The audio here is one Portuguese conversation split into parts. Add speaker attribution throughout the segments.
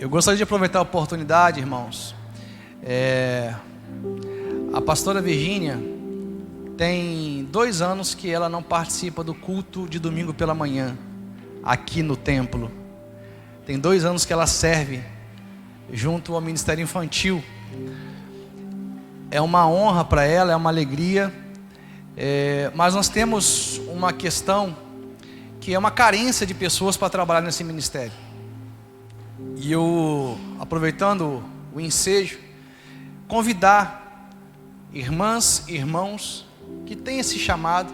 Speaker 1: Eu gostaria de aproveitar a oportunidade, irmãos. A pastora Virgínia tem 2 anos que ela não participa do culto de domingo pela manhã, aqui no templo. Tem 2 anos que ela serve junto ao Ministério Infantil. É uma honra para ela, é uma alegria. Mas nós temos uma questão que é uma carência de pessoas para trabalhar nesse ministério. E eu, aproveitando o ensejo, convidar irmãs e irmãos que têm esse chamado,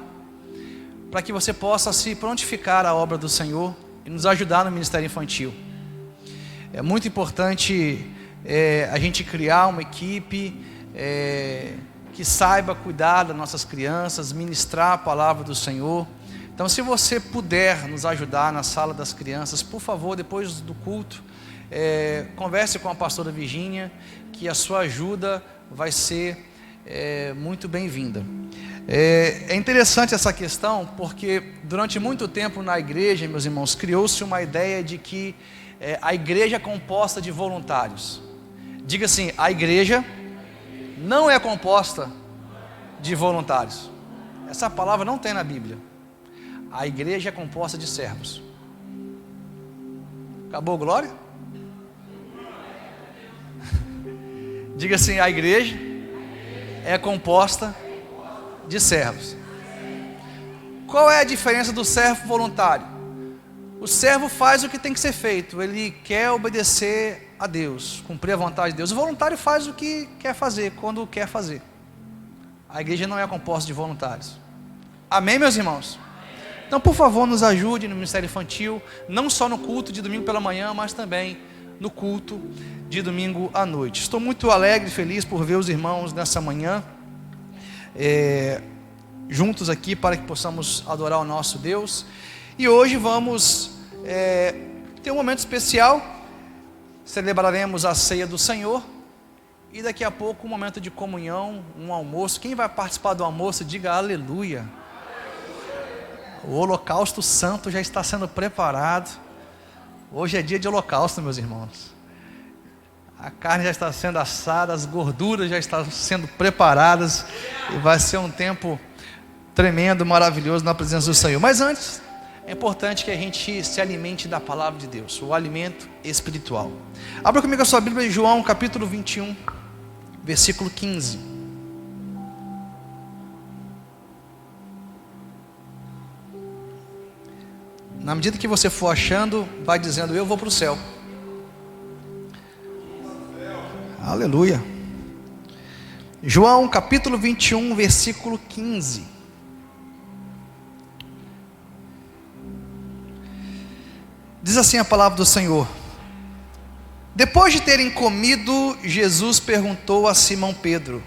Speaker 1: para que você possa se prontificar à obra do Senhor e nos ajudar no ministério infantil. É muito importante a gente criar uma equipe que saiba cuidar das nossas crianças, ministrar a palavra do Senhor. Então, se você puder nos ajudar na sala das crianças, por favor, depois do culto, converse com a pastora Virgínia, que a sua ajuda vai ser muito bem-vinda. É interessante essa questão, porque durante muito tempo na igreja, meus irmãos, criou-se uma ideia de que a igreja é composta de voluntários. Diga assim: a igreja não é composta de voluntários. Essa palavra não tem na Bíblia. A igreja é composta de servos. Acabou, glória? Diga assim: a igreja é composta de servos. Qual é a diferença do servo voluntário? O servo faz o que tem que ser feito. Ele quer obedecer a Deus, cumprir a vontade de Deus. O voluntário faz o que quer fazer, quando quer fazer. A igreja não é composta de voluntários. Amém, meus irmãos? Então, por favor, nos ajude no ministério infantil, não só no culto de domingo pela manhã, mas também no culto de domingo à noite. Estou muito alegre e feliz por ver os irmãos nessa manhã, juntos aqui, para que possamos adorar o nosso Deus. E hoje vamos ter um momento especial. Celebraremos a ceia do Senhor. E daqui a pouco um momento de comunhão, um almoço. Quem vai participar do almoço, diga aleluia. O holocausto santo já está sendo preparado. Hoje é dia de holocausto, meus irmãos. A carne já está sendo assada, as gorduras já estão sendo preparadas. E vai ser um tempo tremendo, maravilhoso na presença do Senhor. Mas antes, é importante que a gente se alimente da palavra de Deus, o alimento espiritual. Abra comigo a sua Bíblia em João capítulo 21, versículo 15. Na medida que você for achando, vai dizendo: eu vou para o céu. Aleluia. João capítulo 21, versículo 15. Diz assim a palavra do Senhor: depois de terem comido, Jesus perguntou a Simão Pedro: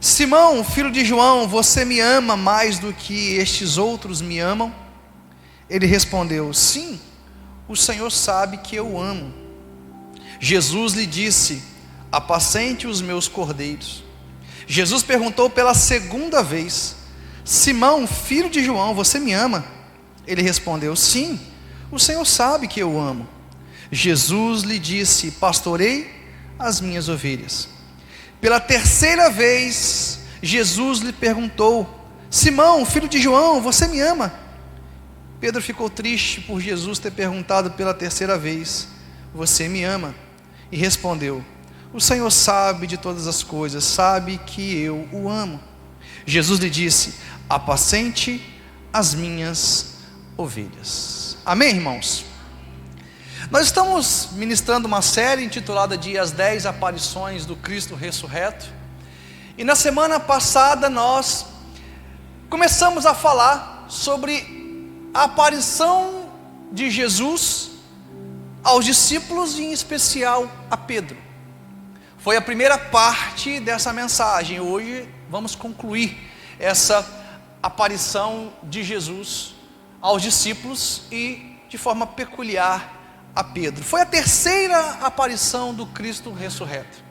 Speaker 1: Simão, filho de João, você me ama mais do que estes outros me amam? Ele respondeu: sim, o Senhor sabe que eu amo. Jesus lhe disse: apacente os meus cordeiros. Jesus perguntou pela segunda vez: Simão, filho de João, você me ama? Ele respondeu: sim, o Senhor sabe que eu amo. Jesus lhe disse: pastorei as minhas ovelhas. Pela terceira vez, Jesus lhe perguntou: Simão, filho de João, você me ama? Pedro ficou triste por Jesus ter perguntado pela terceira vez: você me ama? E respondeu: o Senhor sabe de todas as coisas, sabe que eu o amo. Jesus lhe disse: apacente as minhas ovelhas. Amém, irmãos? Nós estamos ministrando uma série intitulada de As 10 Aparições do Cristo Ressurreto. E na semana passada nós começamos a falar sobre a aparição de Jesus aos discípulos e em especial a Pedro. Foi a primeira parte dessa mensagem. Hoje vamos concluir essa aparição de Jesus aos discípulos e de forma peculiar a Pedro. Foi a terceira aparição do Cristo ressurreto.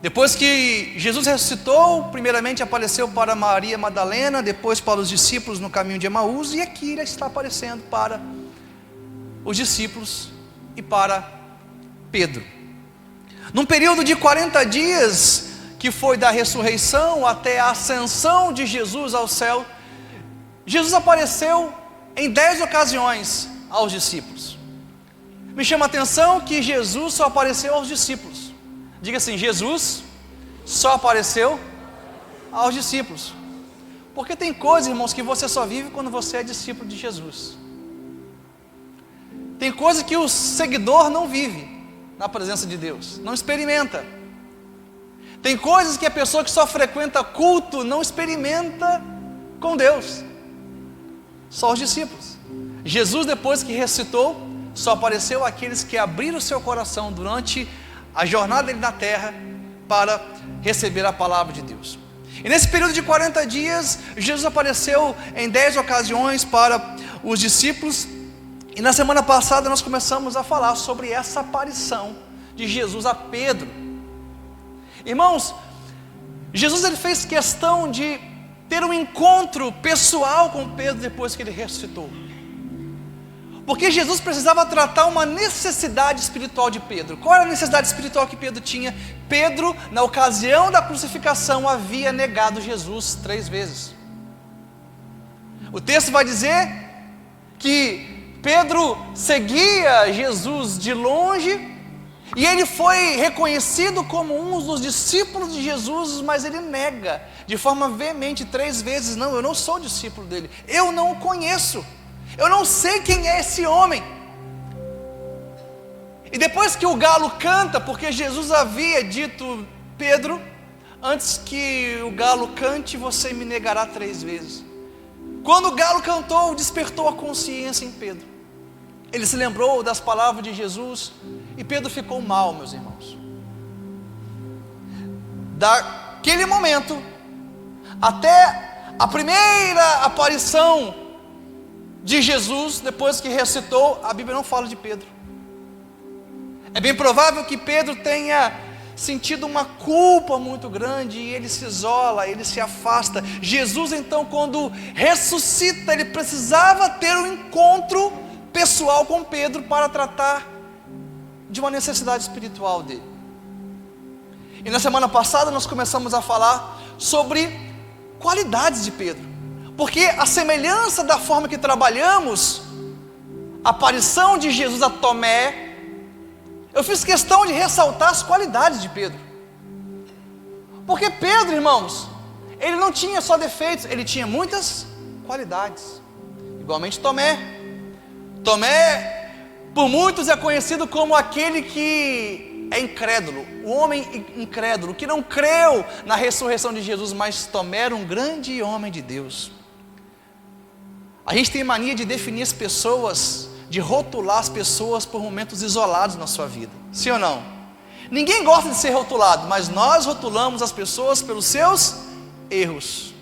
Speaker 1: Depois que Jesus ressuscitou, primeiramente apareceu para Maria Madalena, depois para os discípulos no caminho de Emaús, e aqui ele está aparecendo para os discípulos e para Pedro. Num período de 40 dias, que foi da ressurreição até a ascensão de Jesus ao céu, Jesus apareceu em 10 ocasiões aos discípulos. Me chama a atenção que Jesus só apareceu aos discípulos. Diga assim: Jesus só apareceu aos discípulos. Porque tem coisas, irmãos, que você só vive quando você é discípulo de Jesus. Tem coisas que o seguidor não vive na presença de Deus, não experimenta. Tem coisas que a pessoa que só frequenta culto não experimenta com Deus. Só os discípulos. Jesus, depois que ressuscitou, só apareceu àqueles que abriram o seu coração durante a jornada dele na terra para receber a palavra de Deus. E nesse período de 40 dias, Jesus apareceu em 10 ocasiões para os discípulos. E na semana passada nós começamos a falar sobre essa aparição de Jesus a Pedro. Irmãos, Jesus ele fez questão de ter um encontro pessoal com Pedro depois que ele ressuscitou. Porque Jesus precisava tratar uma necessidade espiritual de Pedro. Qual era a necessidade espiritual que Pedro tinha? Pedro, na ocasião da crucificação, havia negado Jesus 3 vezes. O texto vai dizer que Pedro seguia Jesus de longe, e ele foi reconhecido como um dos discípulos de Jesus, mas ele nega de forma veemente 3 vezes: não, eu não sou discípulo dele, eu não o conheço, eu não sei quem é esse homem. E depois que o galo canta, porque Jesus havia dito: Pedro, antes que o galo cante, você me negará 3 vezes. Quando o galo cantou, despertou a consciência em Pedro. Ele se lembrou das palavras de Jesus, e Pedro ficou mal, meus irmãos. Daquele momento até a primeira aparição de Jesus, depois que ressuscitou, a Bíblia não fala de Pedro. É bem provável que Pedro tenha sentido uma culpa muito grande, e ele se isola, ele se afasta. Jesus então, quando ressuscita, ele precisava ter um encontro pessoal com Pedro para tratar de uma necessidade espiritual dele. E na semana passada nós começamos a falar sobre qualidades de Pedro, porque a semelhança da forma que trabalhamos a aparição de Jesus a Tomé, eu fiz questão de ressaltar as qualidades de Pedro. Porque Pedro, irmãos, ele não tinha só defeitos, ele tinha muitas qualidades. Igualmente Tomé. Tomé, por muitos é conhecido como aquele que é incrédulo, o homem incrédulo, que não creu na ressurreição de Jesus. Mas Tomé era um grande homem de Deus. A gente tem mania de definir as pessoas, de rotular as pessoas por momentos isolados na sua vida, sim ou não? Ninguém gosta de ser rotulado, mas nós rotulamos as pessoas pelos seus erros.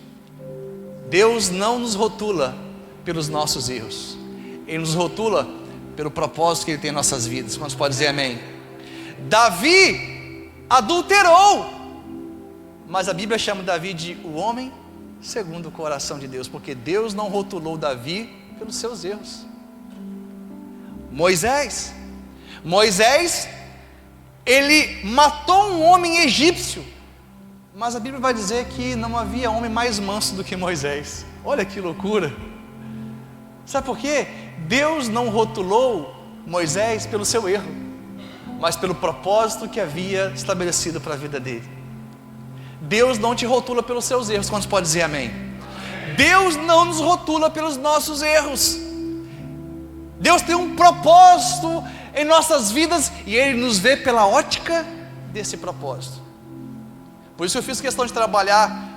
Speaker 1: Deus não nos rotula pelos nossos erros, Ele nos rotula pelo propósito que Ele tem em nossas vidas. Quantos podem dizer amém? Davi adulterou, mas a Bíblia chama Davi de o homem segundo o coração de Deus, porque Deus não rotulou Davi pelos seus erros. Moisés, ele matou um homem egípcio, mas a Bíblia vai dizer que não havia homem mais manso do que Moisés. Olha que loucura! Sabe por quê? Deus não rotulou Moisés pelo seu erro, mas pelo propósito que havia estabelecido para a vida dele. Deus não te rotula pelos seus erros. Quantos podem dizer amém? Deus não nos rotula pelos nossos erros. Deus tem um propósito em nossas vidas, e Ele nos vê pela ótica desse propósito. Por isso eu fiz questão de trabalhar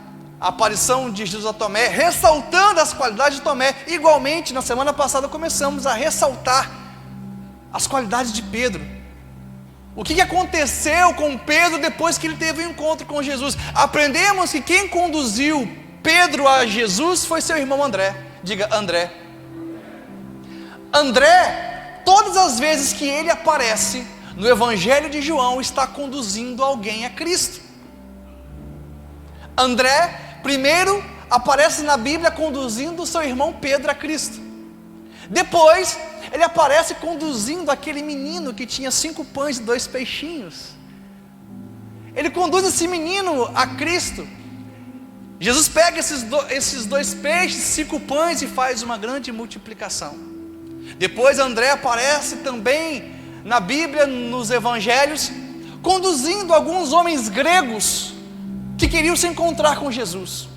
Speaker 1: a aparição de Jesus a Tomé, ressaltando as qualidades de Tomé. Igualmente, na semana passada começamos a ressaltar as qualidades de Pedro. O que aconteceu com Pedro depois que ele teve um encontro com Jesus? Aprendemos que quem conduziu Pedro a Jesus foi seu irmão André. Diga, André. André, todas as vezes que ele aparece no Evangelho de João, está conduzindo alguém a Cristo. André, primeiro, aparece na Bíblia conduzindo o seu irmão Pedro a Cristo. Depois, ele aparece conduzindo aquele menino que tinha 5 pães e 2 peixinhos. Ele conduz esse menino a Cristo. Jesus pega esses 2 peixes, 5 pães e faz uma grande multiplicação. Depois André aparece também na Bíblia, nos Evangelhos, conduzindo alguns homens gregos que queriam se encontrar com Jesus.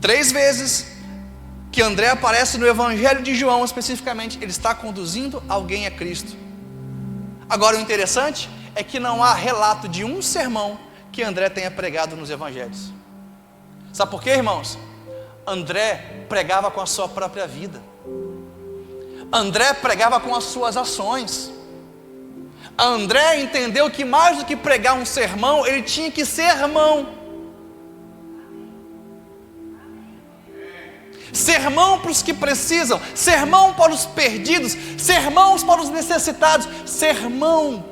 Speaker 1: 3 vezes que André aparece no Evangelho de João especificamente, ele está conduzindo alguém a Cristo. Agora o interessante é que não há relato de um sermão que André tenha pregado nos Evangelhos. Sabe por quê, irmãos? André pregava com a sua própria vida. André pregava com as suas ações. André entendeu que mais do que pregar um sermão, ele tinha que ser irmão. Sermão para os que precisam, sermão para os perdidos, sermãos para os necessitados, sermão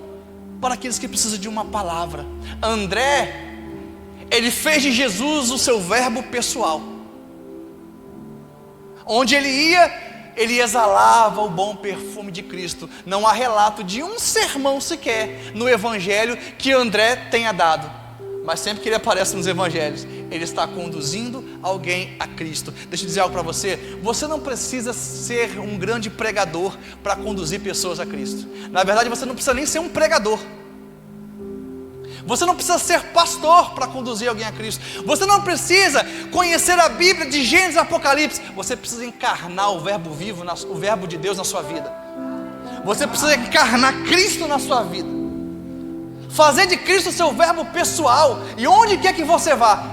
Speaker 1: para aqueles que precisam de uma palavra. André, ele fez de Jesus o seu verbo pessoal. Onde ele ia, ele exalava o bom perfume de Cristo. Não há relato de um sermão sequer no Evangelho que André tenha dado, mas sempre que ele aparece nos Evangelhos, ele está conduzindo alguém a Cristo. Deixa eu dizer algo para você: você não precisa ser um grande pregador para conduzir pessoas a Cristo. Na verdade, você não precisa nem ser um pregador. Você não precisa ser pastor para conduzir alguém a Cristo. Você não precisa conhecer a Bíblia de Gênesis e Apocalipse. Você precisa encarnar o verbo vivo, o verbo de Deus na sua vida. Você precisa encarnar Cristo na sua vida, fazer de Cristo o seu verbo pessoal. E onde quer que você vá,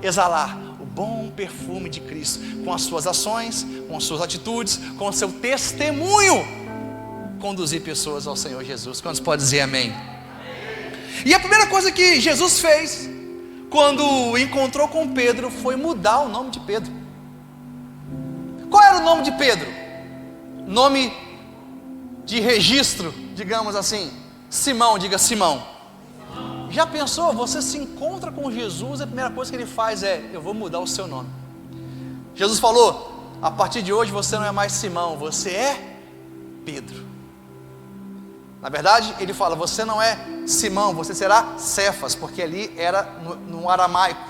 Speaker 1: exalar o bom perfume de Cristo, com as suas ações, com as suas atitudes, com o seu testemunho, conduzir pessoas ao Senhor Jesus. Quantos podem dizer amém? E a primeira coisa que Jesus fez quando encontrou com Pedro foi mudar o nome de Pedro. Qual era o nome de Pedro? Nome de registro, digamos assim. Simão, diga Simão. Já pensou? Você se encontra com Jesus, a primeira coisa que ele faz é: eu vou mudar o seu nome. Jesus falou: a partir de hoje você não é mais Simão, você é Pedro. Na verdade, ele fala: você não é Simão, você será Cefas, porque ali era no aramaico.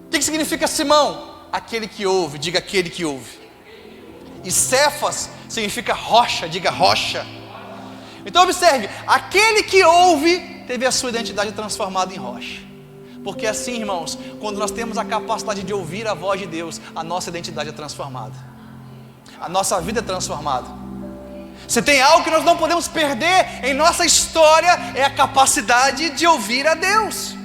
Speaker 1: O que significa Simão? Aquele que ouve, diga aquele que ouve. E Cefas significa rocha, diga rocha. Então observe, aquele que ouve teve a sua identidade transformada em rocha. Porque assim, irmãos, quando nós temos a capacidade de ouvir a voz de Deus, a nossa identidade é transformada, a nossa vida é transformada. Se tem algo que nós não podemos perder em nossa história, é a capacidade de ouvir a Deus.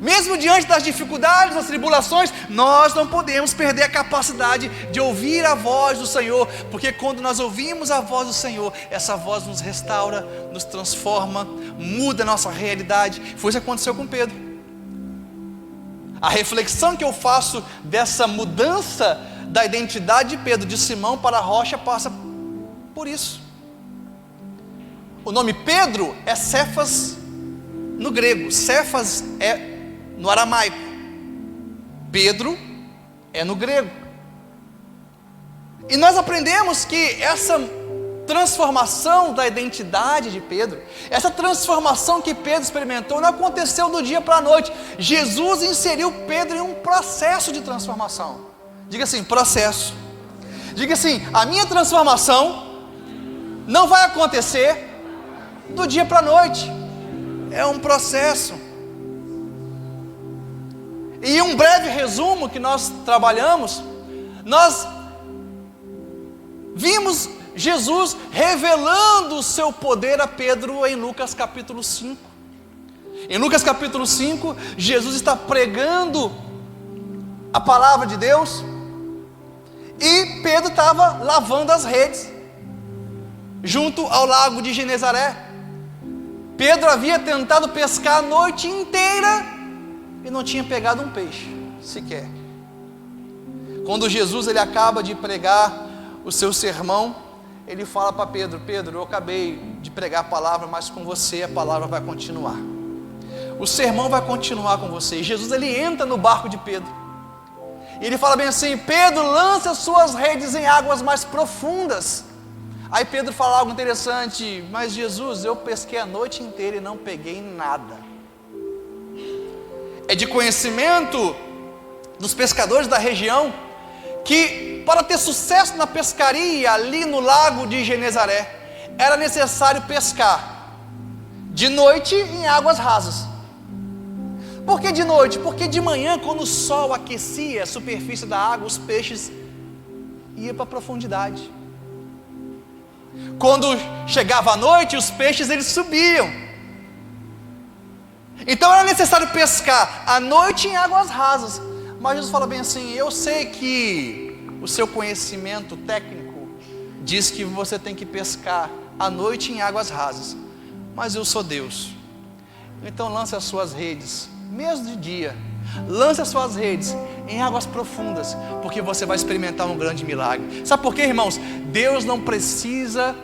Speaker 1: Mesmo diante das dificuldades, das tribulações, nós não podemos perder a capacidade de ouvir a voz do Senhor, porque quando nós ouvimos a voz do Senhor, essa voz nos restaura, nos transforma, muda a nossa realidade. Foi isso que aconteceu com Pedro. A reflexão que eu faço dessa mudança da identidade de Pedro, de Simão para rocha, passa por isso. O nome Pedro é Cefas no grego, Cefas é no aramaico, Pedro é no grego. E nós aprendemos que essa transformação da identidade de Pedro, essa transformação que Pedro experimentou, não aconteceu do dia para a noite. Jesus inseriu Pedro em um processo de transformação. Diga assim, processo. Diga assim, a minha transformação não vai acontecer do dia para a noite, é um processo. E um breve resumo que nós trabalhamos, nós vimos Jesus revelando o seu poder a Pedro em Lucas capítulo 5. Em Lucas capítulo 5, Jesus está pregando a palavra de Deus, e Pedro estava lavando as redes junto ao lago de Genezaré. Pedro havia tentado pescar a noite inteira e não tinha pegado um peixe sequer. Quando Jesus ele acaba de pregar o seu sermão, ele fala para Pedro: Pedro, eu acabei de pregar a palavra, mas com você a palavra vai continuar, o sermão vai continuar com você. E Jesus ele entra no barco de Pedro, E ele fala bem assim: Pedro, lança as suas redes em águas mais profundas. Aí Pedro fala algo interessante: mas Jesus, eu pesquei a noite inteira e não peguei nada. É de conhecimento dos pescadores da região que para ter sucesso na pescaria ali no lago de Genezaré, era necessário pescar de noite em águas rasas. Por que de noite? Porque de manhã, quando o sol aquecia a superfície da água, os peixes iam para a profundidade. Quando chegava a noite, os peixes eles subiam. Então era necessário pescar à noite em águas rasas. Mas Jesus fala bem assim: eu sei que o seu conhecimento técnico diz que você tem que pescar à noite em águas rasas, mas eu sou Deus. Então lance as suas redes, mesmo de dia, lance as suas redes em águas profundas, porque você vai experimentar um grande milagre. Sabe por quê, irmãos? Deus não precisa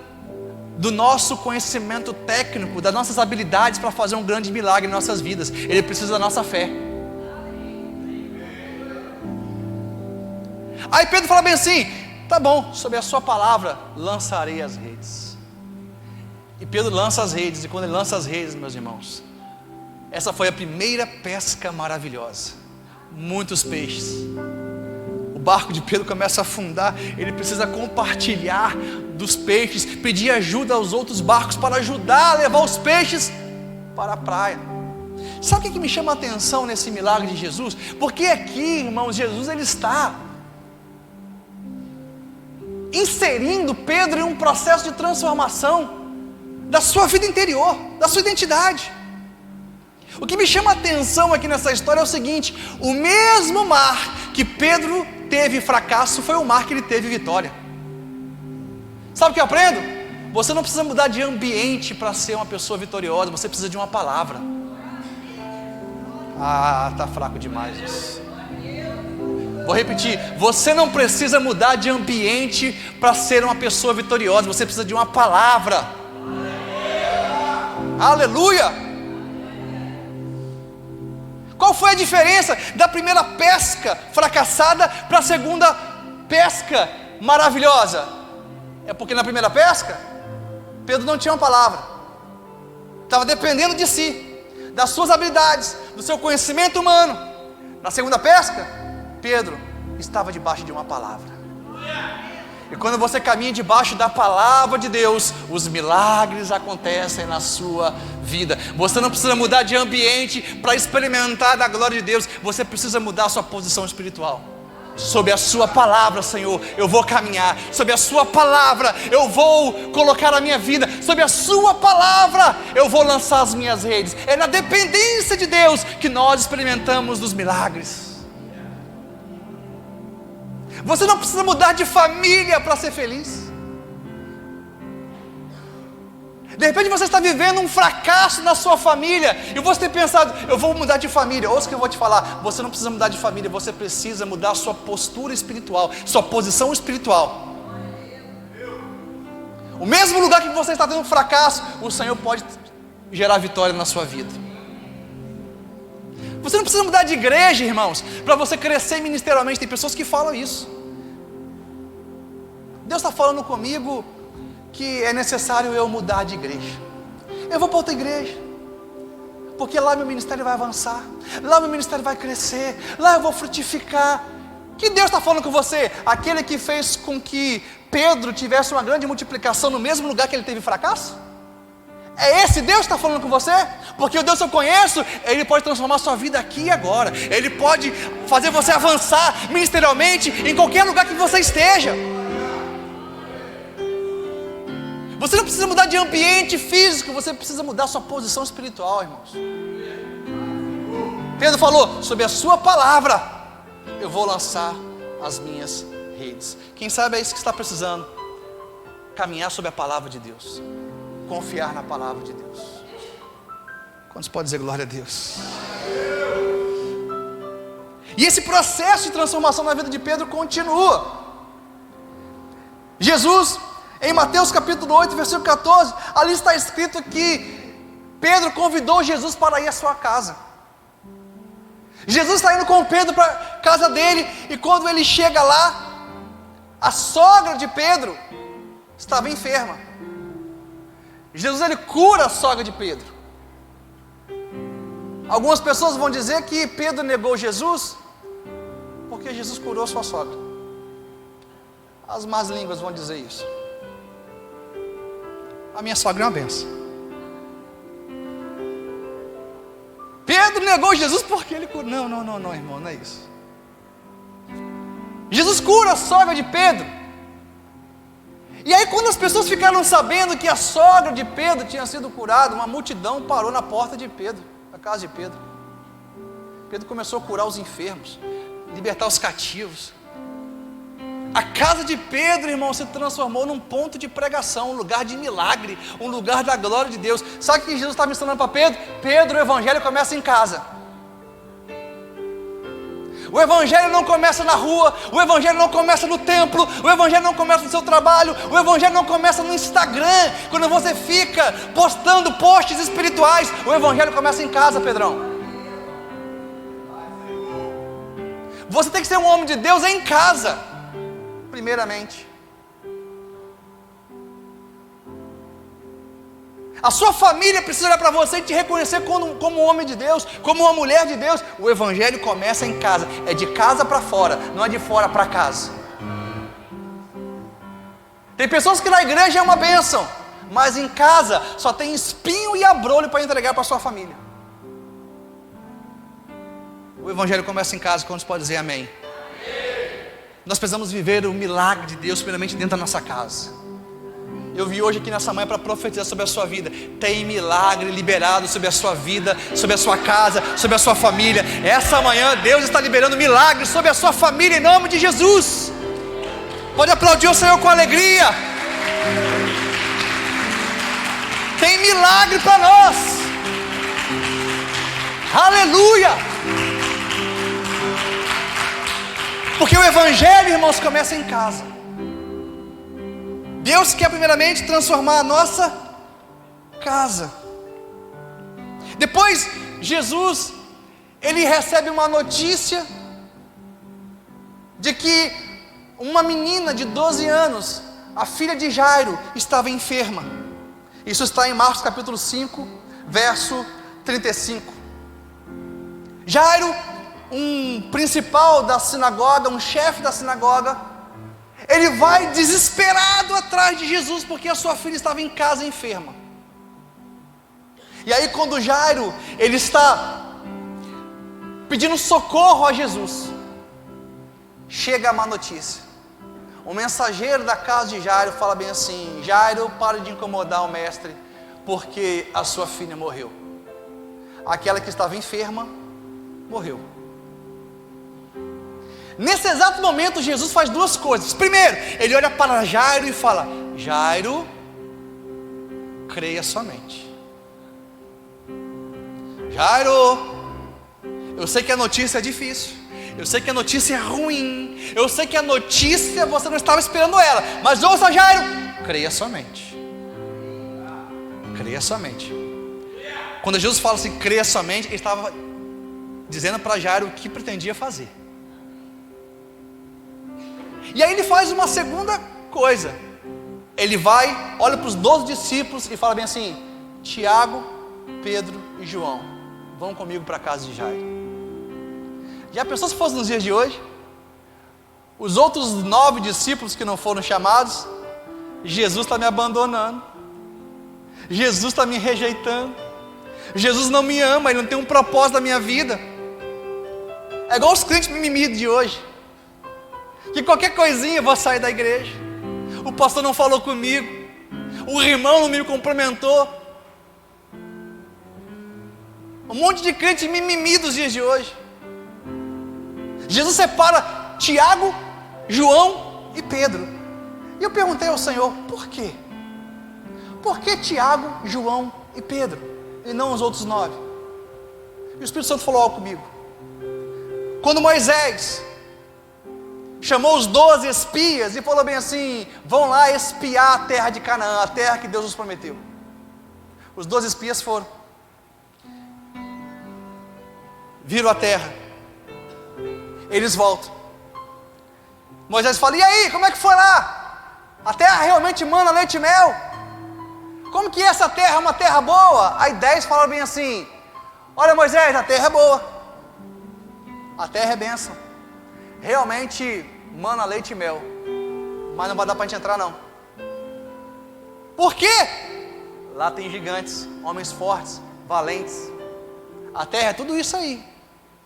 Speaker 1: do nosso conhecimento técnico, das nossas habilidades para fazer um grande milagre em nossas vidas. Ele precisa da nossa fé. Aí Pedro fala bem assim: tá bom, sob a sua palavra lançarei as redes. E Pedro lança as redes, e quando ele lança as redes, meus irmãos, essa foi a primeira pesca maravilhosa. Muitos peixes. O barco de Pedro começa a afundar. Ele precisa compartilhar dos peixes, pedir ajuda aos outros barcos para ajudar a levar os peixes para a praia. Sabe o que me chama a atenção nesse milagre de Jesus? Porque aqui, irmãos, Jesus ele está inserindo Pedro em um processo de transformação da sua vida interior, da sua identidade. O que me chama a atenção aqui nessa história é o seguinte: o mesmo mar que Pedro teve fracasso foi o mar que ele teve vitória. Sabe o que eu aprendo? Você não precisa mudar de ambiente para ser uma pessoa vitoriosa, você precisa de uma palavra. Tá fraco demais isso. Vou repetir: você não precisa mudar de ambiente para ser uma pessoa vitoriosa, você precisa de uma palavra. Aleluia! Qual foi a diferença da primeira pesca fracassada para a segunda pesca maravilhosa? É porque na primeira pesca, Pedro não tinha uma palavra, estava dependendo de si, das suas habilidades, do seu conhecimento humano. Na segunda pesca, Pedro estava debaixo de uma palavra. E quando você caminha debaixo da palavra de Deus, os milagres acontecem na sua vida. Você não precisa mudar de ambiente para experimentar da glória de Deus. Você precisa mudar a sua posição espiritual. Sob a sua palavra, Senhor, eu vou caminhar. Sob a sua palavra, eu vou colocar a minha vida. Sob a sua palavra, eu vou lançar as minhas redes. É na dependência de Deus que nós experimentamos dos milagres. Você não precisa mudar de família para ser feliz. De repente você está vivendo um fracasso na sua família e você tem pensado: eu vou mudar de família. Ouça o que eu vou te falar: você não precisa mudar de família, você precisa mudar a sua postura espiritual, sua posição espiritual. O mesmo lugar que você está tendo um fracasso, o Senhor pode gerar vitória na sua vida. Você não precisa mudar de igreja, irmãos, para você crescer ministerialmente. Tem pessoas que falam isso. Deus está falando comigo que é necessário eu mudar de igreja. Eu vou para outra igreja, porque lá meu ministério vai avançar, lá meu ministério vai crescer, lá eu vou frutificar. Que Deus está falando com você? Aquele que fez com que Pedro tivesse uma grande multiplicação no mesmo lugar que ele teve fracasso? É esse Deus que está falando com você? Porque o Deus que eu conheço, Ele pode transformar a sua vida aqui e agora. Ele pode fazer você avançar ministerialmente em qualquer lugar que você esteja. Você não precisa mudar de ambiente físico, você precisa mudar a sua posição espiritual, irmãos. Pedro falou: sob a sua palavra eu vou lançar as minhas redes. Quem sabe é isso que você está precisando: caminhar sob a palavra de Deus, confiar na palavra de Deus. Quantos podem dizer glória a Deus? E esse processo de transformação na vida de Pedro continua. Jesus, em Mateus capítulo 8, versículo 14, ali está escrito que Pedro convidou Jesus para ir à sua casa. Jesus está indo com Pedro para a casa dele, e quando ele chega lá, a sogra de Pedro estava enferma. Jesus ele cura a sogra de Pedro. Algumas pessoas vão dizer que Pedro negou Jesus porque Jesus curou sua sogra. As más línguas vão dizer isso. A minha sogra é uma benção. Pedro negou Jesus porque ele curou. Não, irmão, não é isso. Jesus cura a sogra de Pedro. E aí quando as pessoas ficaram sabendo que a sogra de Pedro tinha sido curada, uma multidão parou na porta de Pedro, na casa de Pedro. Pedro começou a curar os enfermos, libertar os cativos. A casa de Pedro, irmão, se transformou num ponto de pregação, um lugar de milagre, um lugar da glória de Deus. Sabe o que Jesus estava ensinando para Pedro? Pedro, o evangelho começa em casa. O evangelho não começa na rua, o evangelho não começa no templo, o evangelho não começa no seu trabalho, o evangelho não começa no Instagram, quando você fica postando posts espirituais. O evangelho começa em casa, Pedrão. Você tem que ser um homem de Deus em casa, primeiramente. A sua família precisa olhar para você e te reconhecer como um homem de Deus, como uma mulher de Deus. O evangelho começa em casa, é de casa para fora, não é de fora para casa. Tem pessoas que na igreja é uma bênção, mas em casa só tem espinho e abrolho para entregar para a sua família. O evangelho começa em casa. Quando você pode dizer amém? Nós precisamos viver o milagre de Deus primeiramente dentro da nossa casa. Eu vim hoje aqui nessa manhã para profetizar sobre a sua vida. Tem milagre liberado sobre a sua vida, sobre a sua casa, sobre a sua família. Essa manhã Deus está liberando milagres sobre a sua família em nome de Jesus. Pode aplaudir o Senhor com alegria. Tem milagre para nós. Aleluia. Porque o evangelho, irmãos, começa em casa. Deus quer primeiramente transformar a nossa casa. Depois, Jesus, ele recebe uma notícia de que uma menina de 12 anos, a filha de Jairo, estava enferma. Isso está em Marcos capítulo 5, verso 35. Jairo, um principal da sinagoga, um chefe da sinagoga, ele vai desesperado atrás de Jesus, porque a sua filha estava em casa enferma. E aí quando Jairo, ele está pedindo socorro a Jesus, chega a má notícia. O mensageiro da casa de Jairo fala bem assim: Jairo, pare de incomodar o mestre, porque a sua filha morreu. Aquela que estava enferma, morreu. Nesse exato momento Jesus faz duas coisas. Primeiro, ele olha para Jairo e fala: Jairo, creia somente. Jairo, eu sei que a notícia é difícil, eu sei que a notícia é ruim, eu sei que a notícia você não estava esperando ela, mas ouça, Jairo, creia somente. Creia somente. Quando Jesus fala assim, creia somente, ele estava dizendo para Jairo o que pretendia fazer. E aí ele faz uma segunda coisa. Ele vai, olha para os 12 discípulos e fala bem assim: Tiago, Pedro e João, vão comigo para a casa de Jairo. Já pensou se fosse nos dias de hoje? Os outros 9 discípulos que não foram chamados, Jesus está me abandonando, Jesus está me rejeitando, Jesus não me ama, Ele não tem um propósito na minha vida. É igual os crentes mimimi de hoje, que qualquer coisinha eu vou sair da igreja, o pastor não falou comigo, o irmão não me cumprimentou. Um monte de crente mimimi dos dias de hoje. Jesus separa Tiago, João e Pedro. E eu perguntei ao Senhor, por quê? Por que Tiago, João e Pedro, e não os outros 9? E o Espírito Santo falou algo comigo. Quando Moisés chamou os 12 espias e falou bem assim: vão lá espiar a terra de Canaã, a terra que Deus nos prometeu. Os 12 espias foram, viram a terra, Eles voltam. Moisés fala: e aí, como é que foi lá? A terra realmente mana leite e mel? Como que essa terra é uma terra boa? Aí 10 falaram bem assim: olha, Moisés, a terra é boa, a terra é bênção, realmente mana leite e mel, mas não vai dar para a gente entrar não. Por quê? Lá tem gigantes, homens fortes, valentes. A terra é tudo isso aí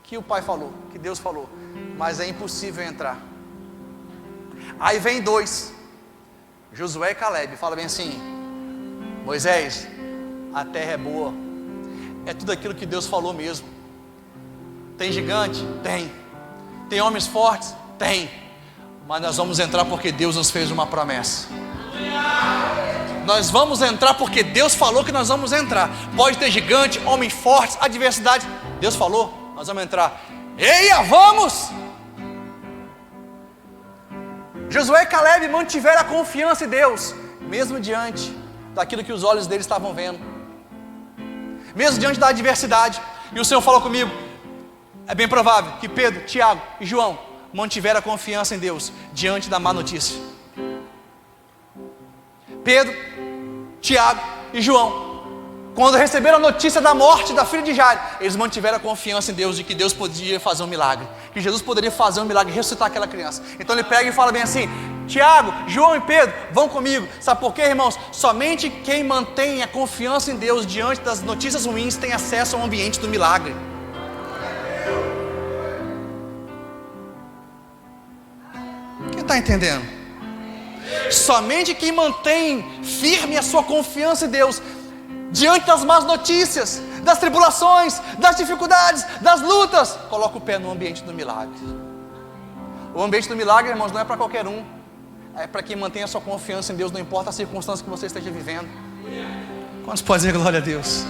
Speaker 1: que o Pai falou, que Deus falou, mas é impossível entrar. Aí vem 2, Josué e Caleb, fala bem assim: Moisés, a terra é boa, é tudo aquilo que Deus falou mesmo. Tem gigante? Tem. Tem homens fortes? Tem. Mas nós vamos entrar porque Deus nos fez uma promessa. Nós vamos entrar porque Deus falou que nós vamos entrar. Pode ter gigante, homens fortes, adversidade, Deus falou, nós vamos entrar. Eia, vamos! Josué e Caleb mantiveram a confiança em Deus, mesmo diante daquilo que os olhos deles estavam vendo, mesmo diante da adversidade. E o Senhor falou comigo: é bem provável que Pedro, Tiago e João mantiveram a confiança em Deus diante da má notícia. Pedro, Tiago e João, quando receberam a notícia da morte da filha de Jairo, eles mantiveram a confiança em Deus de que Deus podia fazer um milagre, que Jesus poderia fazer um milagre, ressuscitar aquela criança. Então ele pega e fala bem assim: Tiago, João e Pedro, vão comigo. Sabe por quê, irmãos? Somente quem mantém a confiança em Deus diante das notícias ruins tem acesso ao ambiente do milagre. Quem está entendendo? Somente quem mantém firme a sua confiança em Deus diante das más notícias, das tribulações, das dificuldades, das lutas, coloca o pé no ambiente do milagre. O ambiente do milagre, irmãos, não é para qualquer um, é para quem mantém a sua confiança em Deus, não importa a circunstância que você esteja vivendo. Quantos podem dizer glória a Deus?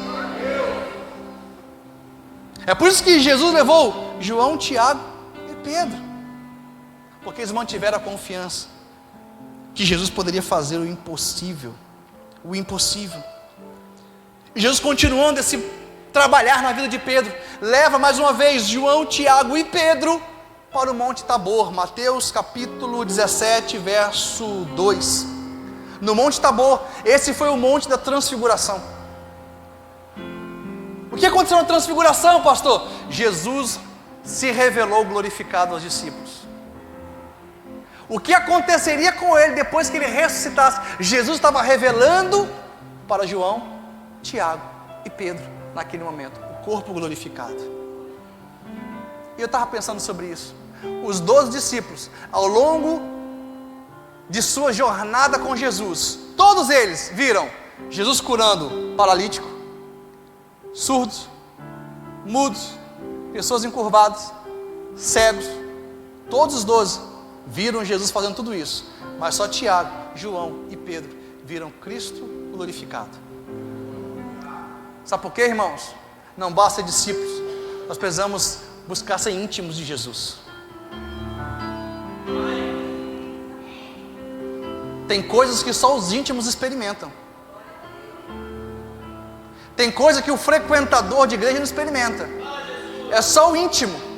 Speaker 1: É por isso que Jesus levou João, Tiago e Pedro, porque eles mantiveram a confiança que Jesus poderia fazer o impossível. O impossível. E Jesus, continuando esse trabalhar na vida de Pedro, leva mais uma vez João, Tiago e Pedro para o Monte Tabor. Mateus capítulo 17, verso 2. No Monte Tabor, esse foi o Monte da Transfiguração. O que aconteceu na Transfiguração, pastor? Jesus se revelou glorificado aos discípulos. O que aconteceria com ele depois que ele ressuscitasse? Jesus estava revelando para João, Tiago e Pedro, naquele momento, o corpo glorificado. E eu estava pensando sobre isso. Os 12 discípulos, ao longo de sua jornada com Jesus, todos eles viram Jesus curando paralítico, surdos, mudos, pessoas encurvadas, cegos. Todos os 12 viram Jesus fazendo tudo isso, mas só Tiago, João e Pedro viram Cristo glorificado. Sabe por quê, irmãos? Não basta ser discípulos, nós precisamos buscar ser íntimos de Jesus. Tem coisas que só os íntimos experimentam. Tem coisa que o frequentador de igreja não experimenta. É só o íntimo.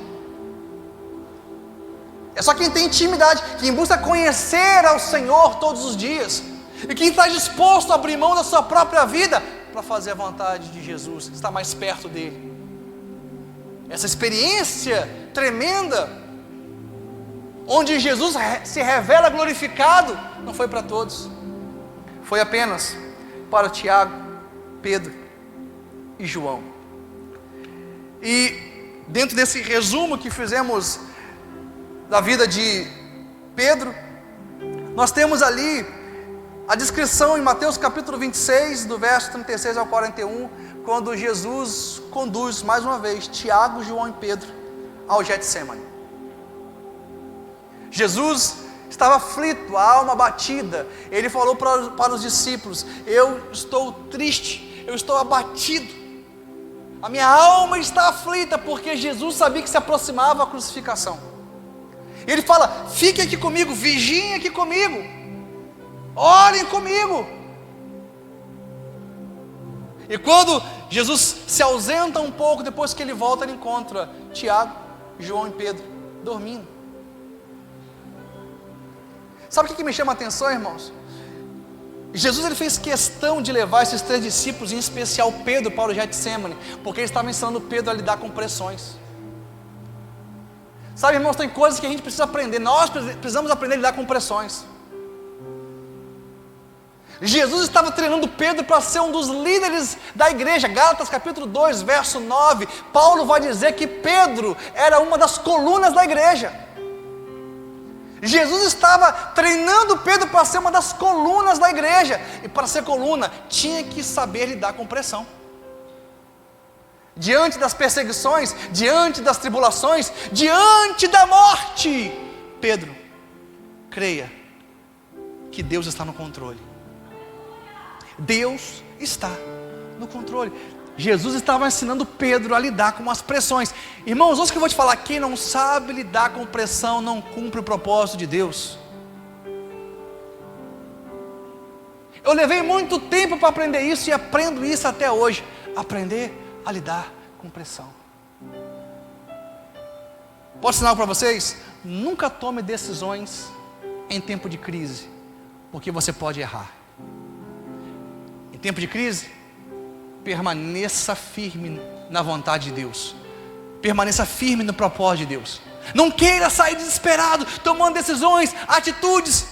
Speaker 1: É só quem tem intimidade, quem busca conhecer ao Senhor todos os dias, e quem está disposto a abrir mão da sua própria vida para fazer a vontade de Jesus, estar mais perto dele. Essa experiência tremenda, onde Jesus se revela glorificado, não foi para todos, foi apenas para Tiago, Pedro e João. E dentro desse resumo que fizemos da vida de Pedro, nós temos ali a descrição em Mateus capítulo 26, do verso 36 ao 41, quando Jesus conduz mais uma vez Tiago, João e Pedro ao Getsemane. Jesus estava aflito, a alma abatida. Ele falou para os discípulos: eu estou triste, eu estou abatido, a minha alma está aflita, porque Jesus sabia que se aproximava a crucificação. Ele fala: fiquem aqui comigo, vigiem aqui comigo, orem comigo. E quando Jesus se ausenta um pouco, depois que ele volta, ele encontra Tiago, João e Pedro dormindo. Sabe o que me chama a atenção, irmãos? Jesus ele fez questão de levar esses 3 discípulos, em especial Pedro, para o Getsemane, porque ele estava ensinando Pedro a lidar com pressões. Sabe, irmãos, tem coisas que a gente precisa aprender. Nós precisamos aprender a lidar com pressões. Jesus estava treinando Pedro para ser um dos líderes da igreja. Gálatas capítulo 2, verso 9, Paulo vai dizer que Pedro era uma das colunas da igreja. Jesus estava treinando Pedro para ser uma das colunas da igreja. E para ser coluna, tinha que saber lidar com pressão. Diante das perseguições, diante das tribulações, diante da morte, Pedro, creia que Deus está no controle. Deus está no controle. Jesus estava ensinando Pedro a lidar com as pressões. Irmãos, ouça que eu vou te falar: quem não sabe lidar com pressão não cumpre o propósito de Deus. Eu levei muito tempo para aprender isso e aprendo isso até hoje. Aprender a lidar com pressão. Posso ensinar para vocês? Nunca tome decisões em tempo de crise, porque você pode errar. Em tempo de crise, permaneça firme na vontade de Deus. Permaneça firme no propósito de Deus. Não queira sair desesperado, tomando decisões, atitudes,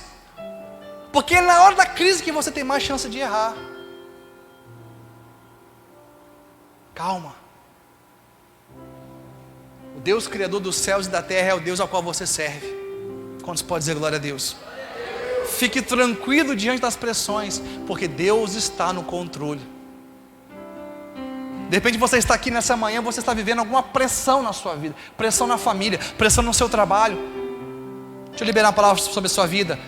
Speaker 1: porque é na hora da crise que você tem mais chance de errar. Calma. O Deus criador dos céus e da terra é o Deus ao qual você serve. Quantos pode dizer glória a Deus? Fique tranquilo diante das pressões, porque Deus está no controle. De repente você está aqui nessa manhã, você está vivendo alguma pressão na sua vida, pressão na família, pressão no seu trabalho. Deixa eu liberar uma palavra sobre a sua vida.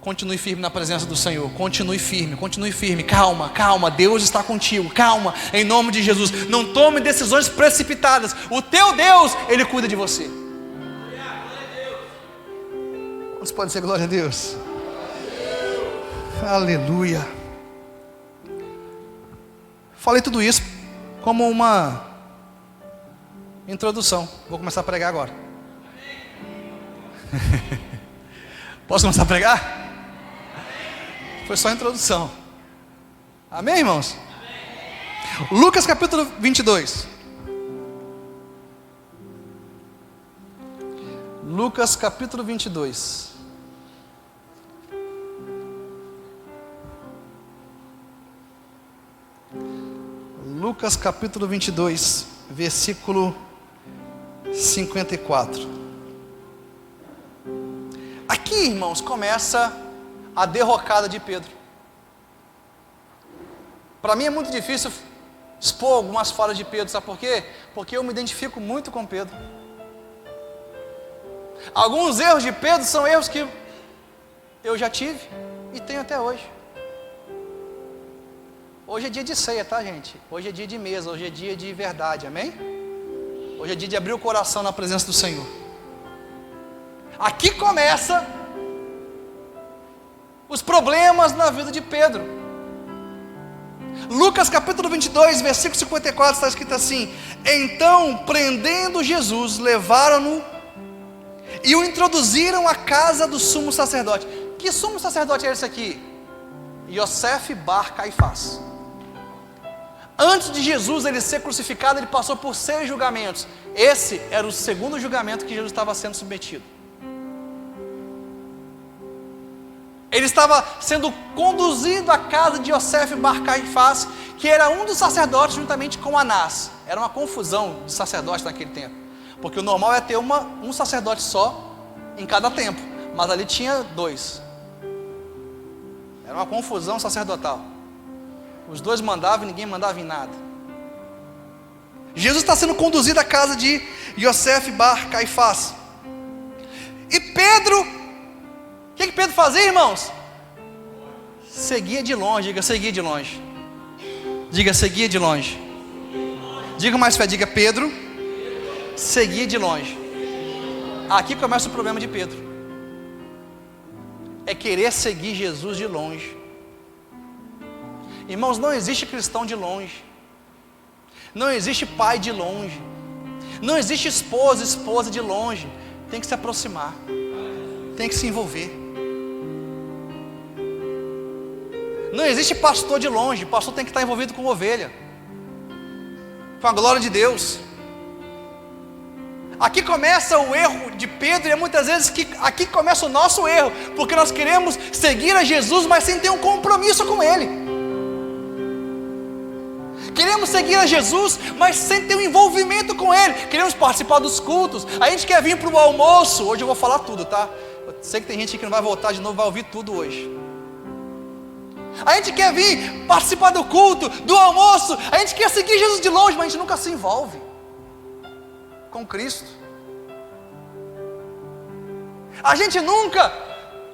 Speaker 1: Continue firme na presença do Senhor. Continue firme. Calma, calma, Deus está contigo. Calma, em nome de Jesus. Não tome decisões precipitadas. O teu Deus, Ele cuida de você. Quantos podem dizer glória a Deus? Aleluia. Falei tudo isso como uma introdução. Vou começar a pregar agora. Posso começar a pregar? Foi só a introdução. Amém, irmãos? Amém. Lucas capítulo 22. Lucas capítulo 22. Lucas capítulo 22, versículo 54. Aqui, irmãos, começa a derrocada de Pedro. Para mim é muito difícil expor algumas falas de Pedro, sabe por quê? Porque eu me identifico muito com Pedro. Alguns erros de Pedro são erros que eu já tive e tenho até hoje. Hoje é dia de ceia, tá, gente? Hoje é dia de mesa, hoje é dia de verdade, amém? Hoje é dia de abrir o coração na presença do Senhor. Aqui começa os problemas na vida de Pedro. Lucas capítulo 22, versículo 54, está escrito assim: então, prendendo Jesus, levaram-no e o introduziram à casa do sumo sacerdote. Que sumo sacerdote é esse aqui? Yosef bar Caifás. Antes de Jesus ele ser crucificado, ele passou por 6 julgamentos. Esse era o segundo julgamento que Jesus estava sendo submetido. Ele estava sendo conduzido à casa de Yosef bar Caifás, que era um dos sacerdotes juntamente com Anás. Era uma confusão de sacerdotes naquele tempo, porque o normal é ter um sacerdote só em cada templo, mas ali tinha 2. Era uma confusão sacerdotal. Os 2 mandavam e ninguém mandava em nada. Jesus está sendo conduzido à casa de Yosef bar Caifás. E Pedro, o que Pedro fazia, irmãos? Seguia de longe. Diga, seguia de longe. Diga, seguia de longe. Diga mais fé, diga, Pedro seguia de longe. Aqui começa o problema de Pedro. É querer seguir Jesus de longe. Irmãos, não existe cristão de longe. Não existe pai de longe. Não existe esposa de longe. tem que se aproximar, tem que se envolver. Não existe pastor de longe, pastor tem que estar envolvido com ovelha, com a glória de Deus. Aqui começa o erro de Pedro, e é muitas vezes que aqui começa o nosso erro, porque nós queremos seguir a Jesus, mas sem ter um compromisso com Ele. Queremos seguir a Jesus, mas sem ter um envolvimento com Ele. Queremos participar dos cultos, a gente quer vir para o almoço. Hoje eu vou falar tudo, tá? Eu sei que tem gente que não vai voltar de novo, vai ouvir tudo hoje. A gente quer vir participar do culto, do almoço, a gente quer seguir Jesus de longe, mas a gente nunca se envolve com Cristo. A gente nunca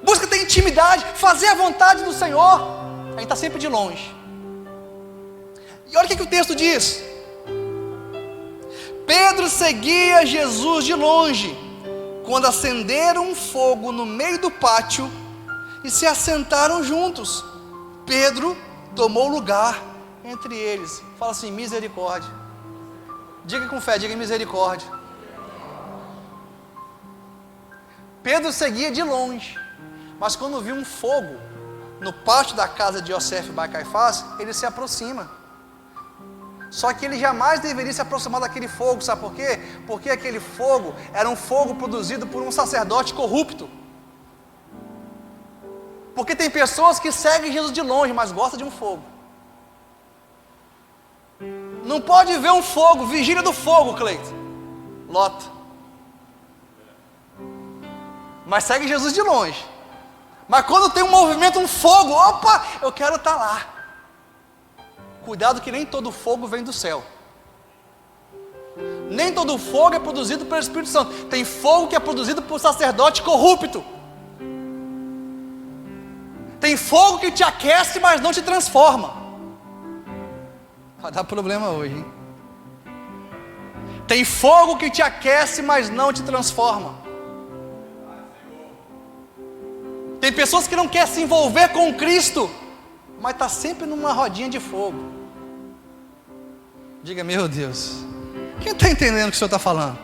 Speaker 1: busca ter intimidade, fazer a vontade do Senhor. A gente está sempre de longe. E olha o que o texto diz: Pedro seguia Jesus de longe, quando acenderam um fogo no meio do pátio e se assentaram juntos. Pedro tomou lugar entre eles. Fala assim: misericórdia. Diga com fé, diga misericórdia. Pedro seguia de longe, mas quando viu um fogo no pátio da casa de Yosef bar Caifás, ele se aproxima. Só que ele jamais deveria se aproximar daquele fogo, sabe por quê? Porque aquele fogo era um fogo produzido por um sacerdote corrupto. Porque tem pessoas que seguem Jesus de longe, mas gostam de um fogo. Não pode ver um fogo, vigília do fogo, Cleiton. Lota. Mas segue Jesus de longe. Mas quando tem um movimento, um fogo, opa, eu quero estar lá. Cuidado que nem todo fogo vem do céu. Nem todo fogo é produzido pelo Espírito Santo. Tem fogo que é produzido por sacerdote corrupto. Tem fogo que te aquece, mas não te transforma. Vai dar problema hoje, hein? Tem fogo que te aquece, mas não te transforma. Tem pessoas que não querem se envolver com Cristo, mas está sempre numa rodinha de fogo. Diga, meu Deus, quem está entendendo o que o Senhor está falando?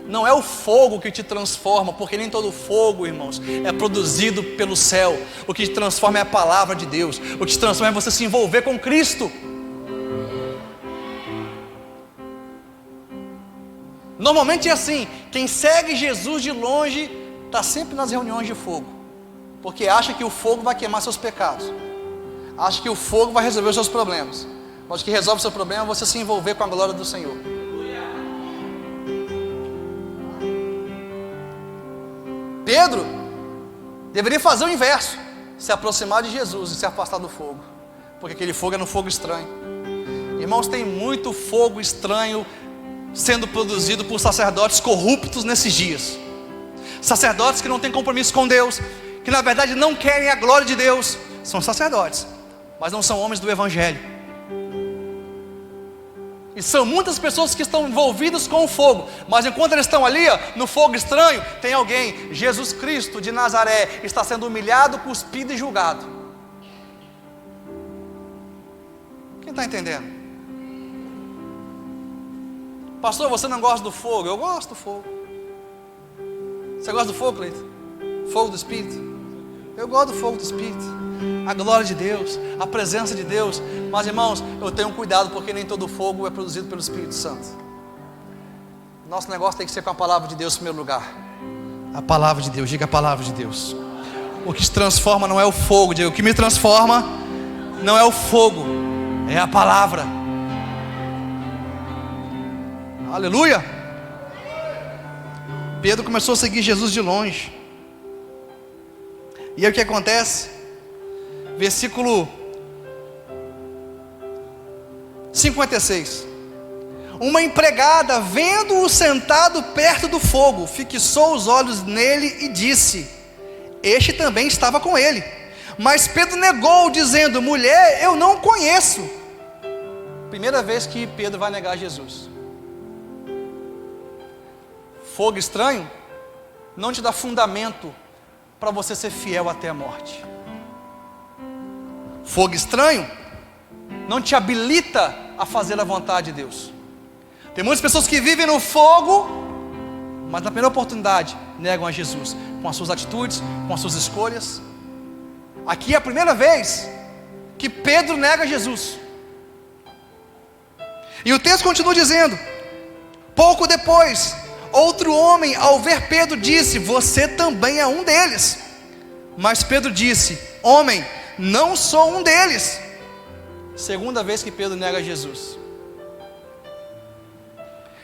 Speaker 1: Não é o fogo que te transforma, porque nem todo fogo, irmãos, é produzido pelo céu. O que te transforma é a palavra de Deus. O que te transforma é você se envolver com Cristo. Normalmente é assim: quem segue Jesus de longe está sempre nas reuniões de fogo, porque acha que o fogo vai queimar seus pecados, acha que o fogo vai resolver os seus problemas. Mas o que resolve o seu problema é você se envolver com a glória do Senhor. Pedro deveria fazer o inverso: se aproximar de Jesus e se afastar do fogo, porque aquele fogo era um fogo estranho. Irmãos, tem muito fogo estranho sendo produzido por sacerdotes corruptos nesses dias. Sacerdotes que não têm compromisso com Deus, que na verdade não querem a glória de Deus. São sacerdotes, mas não são homens do Evangelho. E são muitas pessoas que estão envolvidas com o fogo, mas enquanto eles estão ali, no fogo estranho, tem alguém, Jesus Cristo de Nazaré, está sendo humilhado, cuspido e julgado. Quem está entendendo? Pastor, você não gosta do fogo? Eu gosto do fogo. Você gosta do fogo, Cleiton? Fogo do Espírito? Eu gosto do fogo do Espírito. A glória de Deus, a presença de Deus. Mas irmãos, eu tenho cuidado, porque nem todo fogo é produzido pelo Espírito Santo. Nosso negócio tem que ser com a palavra de Deus em primeiro lugar. A palavra de Deus, diga a palavra de Deus. O que te transforma não é o fogo, diga, o que me transforma não é o fogo, é a palavra. Aleluia. Pedro começou a seguir Jesus de longe. E aí o que acontece? Versículo 56. Uma empregada, vendo-o sentado perto do fogo, fixou os olhos nele e disse: este também estava com ele. Mas Pedro negou, dizendo: mulher, eu não o conheço. Primeira vez que Pedro vai negar Jesus. Fogo estranho não te dá fundamento para você ser fiel até a morte. Fogo estranho não te habilita a fazer a vontade de Deus. Tem muitas pessoas que vivem no fogo, mas na primeira oportunidade negam a Jesus, com as suas atitudes, com as suas escolhas. Aqui é a primeira vez que Pedro nega Jesus. E o texto continua dizendo: pouco depois, outro homem, ao ver Pedro, disse: você também é um deles. Mas Pedro disse: homem, não sou um deles. Segunda vez que Pedro nega Jesus.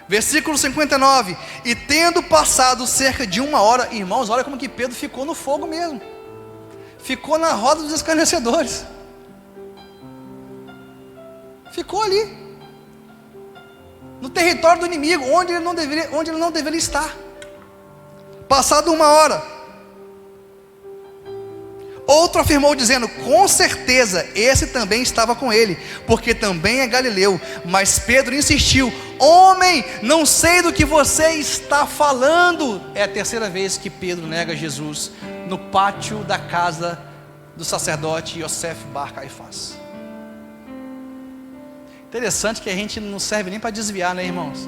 Speaker 1: Versículo 59. E tendo passado cerca de 1 hora, irmãos, olha como que Pedro ficou no fogo mesmo. Ficou na roda dos escarnecedores. Ficou ali, no território do inimigo, onde ele não deveria estar. Passado 1 hora, outro afirmou dizendo: com certeza esse também estava com ele, porque também é galileu. Mas Pedro insistiu: homem, não sei do que você está falando. É a terceira vez que Pedro nega Jesus, no pátio da casa do sacerdote Yosef bar Caifás. Interessante que a gente não serve nem para desviar, né, irmãos?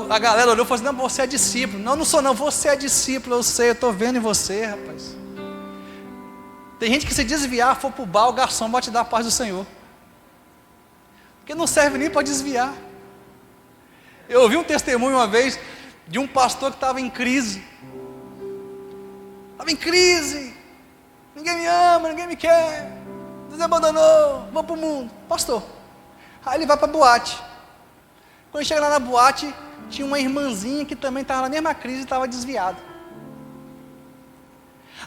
Speaker 1: A galera olhou e falou assim: não, você é discípulo. Não, não sou não, você é discípulo, eu sei, eu estou vendo em você, rapaz. Tem gente que se desviar, for para o bar, o garçom vai te dar a paz do Senhor, porque não serve nem para desviar. Eu ouvi um testemunho uma vez de um pastor que estava em crise. Estava em crise, ninguém me ama, ninguém me quer, Deus abandonou, vou para o mundo, pastor. Aí ele vai para a boate. Quando ele chega lá na boate, tinha uma irmãzinha que também estava na mesma crise e estava desviada.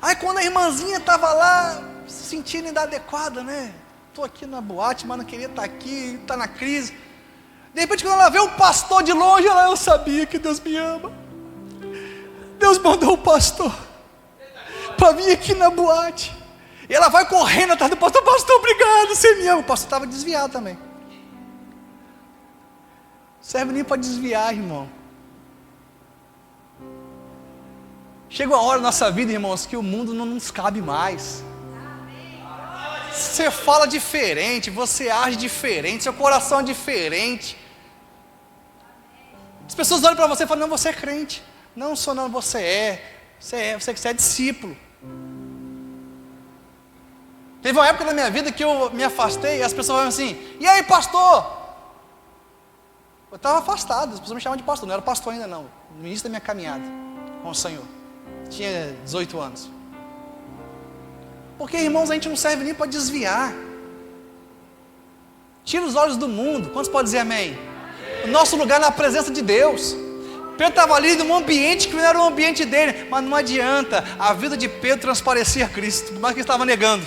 Speaker 1: Aí quando a irmãzinha estava lá, se sentindo inadequada, né? Estou aqui na boate, mas não queria estar aqui, está na crise. De repente quando ela vê o pastor de longe, ela: eu sabia que Deus me ama. Deus mandou o pastor para vir aqui na boate. E ela vai correndo atrás do pastor: pastor, obrigado, você me ama. O pastor estava desviado também. Serve nem para desviar, irmão. Chega uma hora na nossa vida, irmãos, que o mundo não nos cabe mais. Você fala diferente, você age diferente, seu coração é diferente. As pessoas olham para você e falam: não, você é crente. Não sou não, você é discípulo. Teve uma época na minha vida que eu me afastei e as pessoas falam assim: e aí, pastor? Eu estava afastado, as pessoas me chamavam de pastor, não era pastor ainda não, no início da minha caminhada com o Senhor, tinha 18 anos. Porque, irmãos, a gente não serve nem para desviar. Tira os olhos do mundo. Quantos podem dizer amém? O nosso lugar é na presença de Deus. Pedro estava ali num ambiente que não era o ambiente dele, mas não adianta, a vida de Pedro transparecia Cristo, por mais que ele estava negando.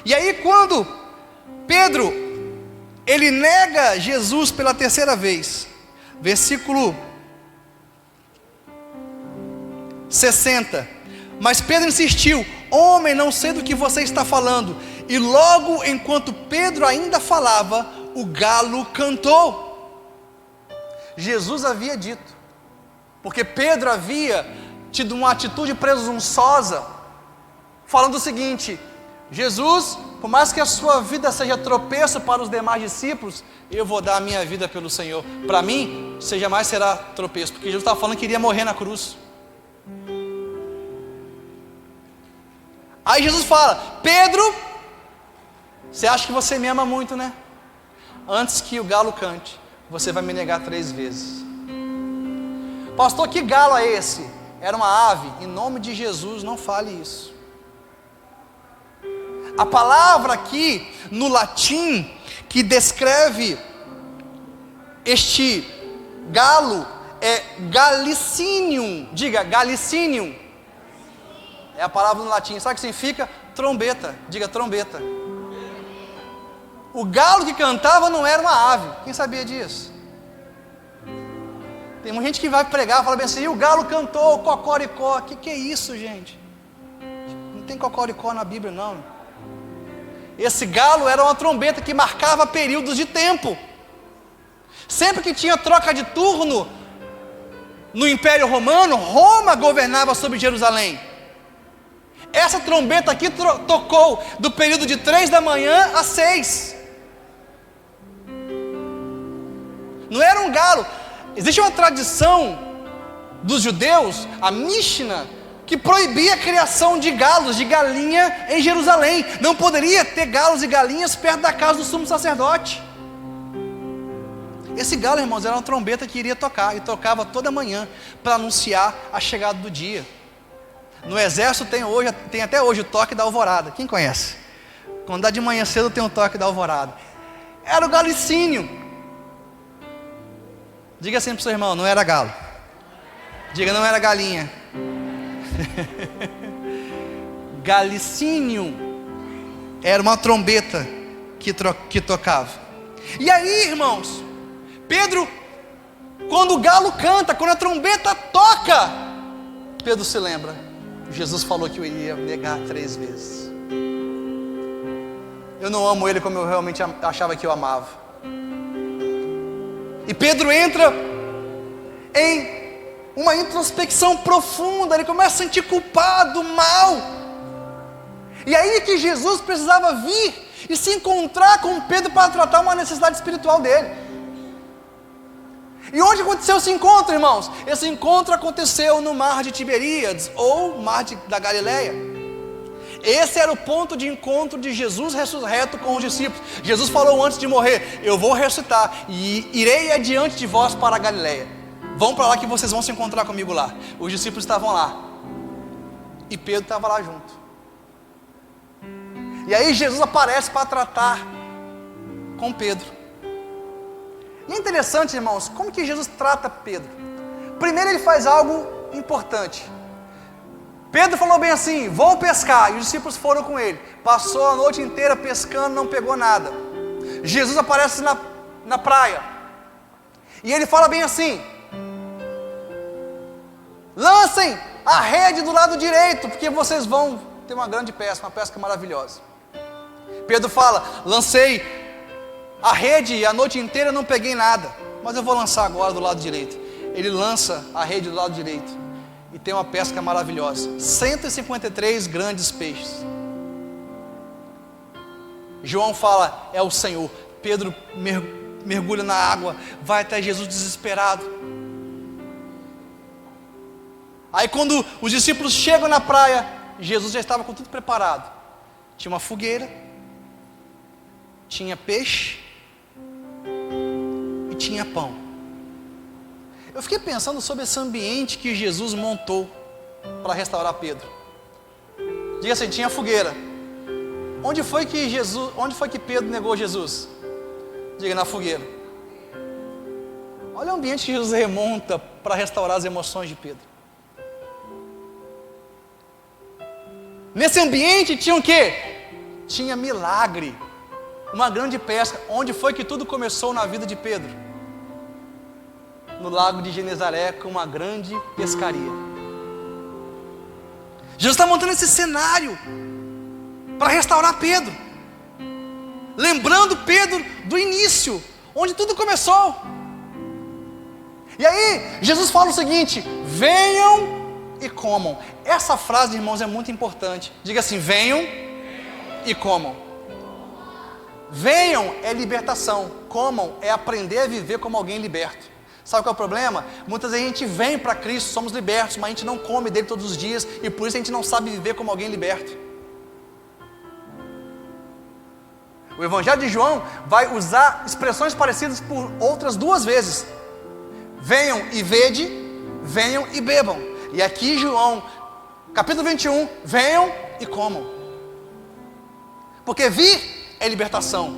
Speaker 1: E aí quando Pedro, ele nega Jesus pela terceira vez, versículo 60, mas Pedro insistiu: homem, não sei do que você está falando. E logo enquanto Pedro ainda falava, o galo cantou. Jesus havia dito, porque Pedro havia tido uma atitude presunçosa, falando o seguinte: Jesus, por mais que a sua vida seja tropeço para os demais discípulos, eu vou dar a minha vida pelo Senhor. Para mim, seja mais será tropeço, porque Jesus estava falando que iria morrer na cruz. Aí Jesus fala: Pedro, você acha que você me ama muito, né? Antes que o galo cante, você vai me negar 3 vezes. Pastor, que galo é esse? Era uma ave. Em nome de Jesus, não fale isso. A palavra aqui no latim que descreve este galo é galicinium. Diga, galicinium. É a palavra no latim. Sabe o que significa? Trombeta. Diga, trombeta. O galo que cantava não era uma ave. Quem sabia disso? Tem muita gente que vai pregar e fala bem assim: e o galo cantou, cocoricó. O que é isso, gente? Não tem cocoricó na Bíblia, não. Esse galo era uma trombeta que marcava períodos de tempo. Sempre que tinha troca de turno no Império Romano, Roma governava sobre Jerusalém. Essa trombeta aqui tocou do período de 3 da manhã às 6. Não era um galo. Existe uma tradição dos judeus, a Mishnah, que proibia a criação de galos, de galinha em Jerusalém. Não poderia ter galos e galinhas perto da casa do sumo sacerdote. Esse galo, irmãos, era uma trombeta que iria tocar, e tocava toda manhã para anunciar a chegada do dia. No exército tem até hoje o toque da alvorada. Quem conhece? Quando dá de manhã cedo tem o toque da alvorada. Era o galicínio. Diga assim para o seu irmão, não era galo. Diga, não era galinha. Galicínio era uma trombeta que tocava. E aí, irmãos, Pedro, quando o galo canta, quando a trombeta toca, Pedro se lembra, Jesus falou que eu iria negar 3 vezes. Eu não amo ele como eu realmente achava que eu amava. E Pedro entra em uma introspecção profunda, ele começa a se sentir culpado, mal. E aí que Jesus precisava vir e se encontrar com Pedro para tratar uma necessidade espiritual dele. E onde aconteceu esse encontro, irmãos? Esse encontro aconteceu no mar de Tiberíades, ou mar da Galileia. Esse era o ponto de encontro de Jesus ressurreto com os discípulos. Jesus falou antes de morrer, eu vou ressuscitar e irei adiante de vós para a Galileia. Vão para lá que vocês vão se encontrar comigo lá. Os discípulos estavam lá. E Pedro estava lá junto. E aí Jesus aparece para tratar com Pedro. E é interessante, irmãos, como que Jesus trata Pedro. Primeiro ele faz algo importante. Pedro falou bem assim, vou pescar. E os discípulos foram com ele. Passou a noite inteira pescando, não pegou nada. Jesus aparece na praia. E ele fala bem assim, lancem a rede do lado direito, porque vocês vão ter uma grande pesca, uma pesca maravilhosa. Pedro fala, lancei a rede a noite inteira, não peguei nada, mas eu vou lançar agora do lado direito. Ele lança a rede do lado direito e tem uma pesca maravilhosa, 153 grandes peixes. João fala, é o Senhor. Pedro mergulha na água, vai até Jesus desesperado. Aí quando os discípulos chegam na praia, Jesus já estava com tudo preparado. Tinha uma fogueira, tinha peixe e tinha pão. Eu fiquei pensando sobre esse ambiente que Jesus montou para restaurar Pedro. Diga assim, tinha fogueira. Onde foi que Pedro negou Jesus? Diga, na fogueira. Olha o ambiente que Jesus remonta para restaurar as emoções de Pedro. Nesse ambiente tinha o quê? Tinha milagre, uma grande pesca. Onde foi que tudo começou na vida de Pedro? No lago de Genezaré, com uma grande pescaria. Jesus está montando esse cenário para restaurar Pedro, lembrando Pedro do início, onde tudo começou. E aí Jesus fala o seguinte, venham e comam. Essa frase, irmãos, é muito importante. Diga assim, venham e comam. Venham é libertação, comam é aprender a viver como alguém liberto. Sabe qual é o problema? Muitas vezes a gente vem para Cristo, somos libertos, mas a gente não come dele todos os dias, e por isso a gente não sabe viver como alguém liberto. O Evangelho de João vai usar expressões parecidas por outras 2 vezes. Venham e vede, venham e bebam. E aqui João, capítulo 21, venham e comam. Porque vir é libertação,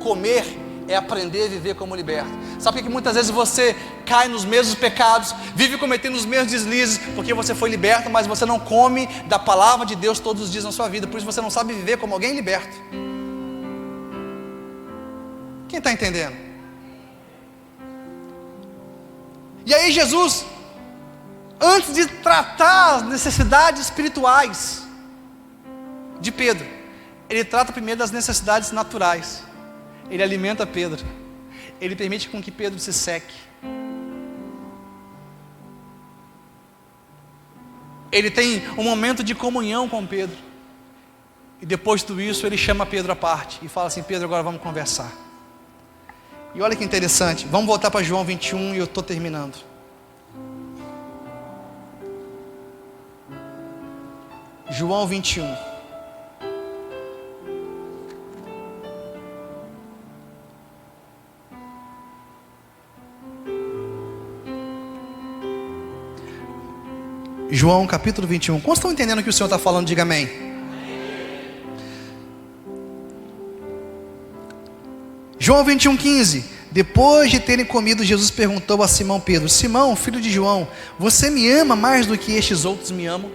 Speaker 1: comer é aprender a viver como liberto. Sabe por que muitas vezes você cai nos mesmos pecados, vive cometendo os mesmos deslizes? Porque você foi liberto, mas você não come da palavra de Deus todos os dias na sua vida. Por isso você não sabe viver como alguém liberto. Quem está entendendo? E aí Jesus, antes de tratar as necessidades espirituais de Pedro, ele trata primeiro das necessidades naturais. Ele alimenta Pedro. Ele permite com que Pedro se seque. ele tem um momento de comunhão com Pedro, e depois de tudo isso ele chama Pedro à parte, e fala assim: Pedro, agora vamos conversar. E olha que interessante, vamos voltar para João 21 e eu estou terminando. João 21. João capítulo 21. Quantos estão entendendo o que o Senhor está falando? Diga amém. João 21:15. Depois de terem comido, Jesus perguntou a Simão Pedro: Simão, filho de João, você me ama mais do que estes outros me amam?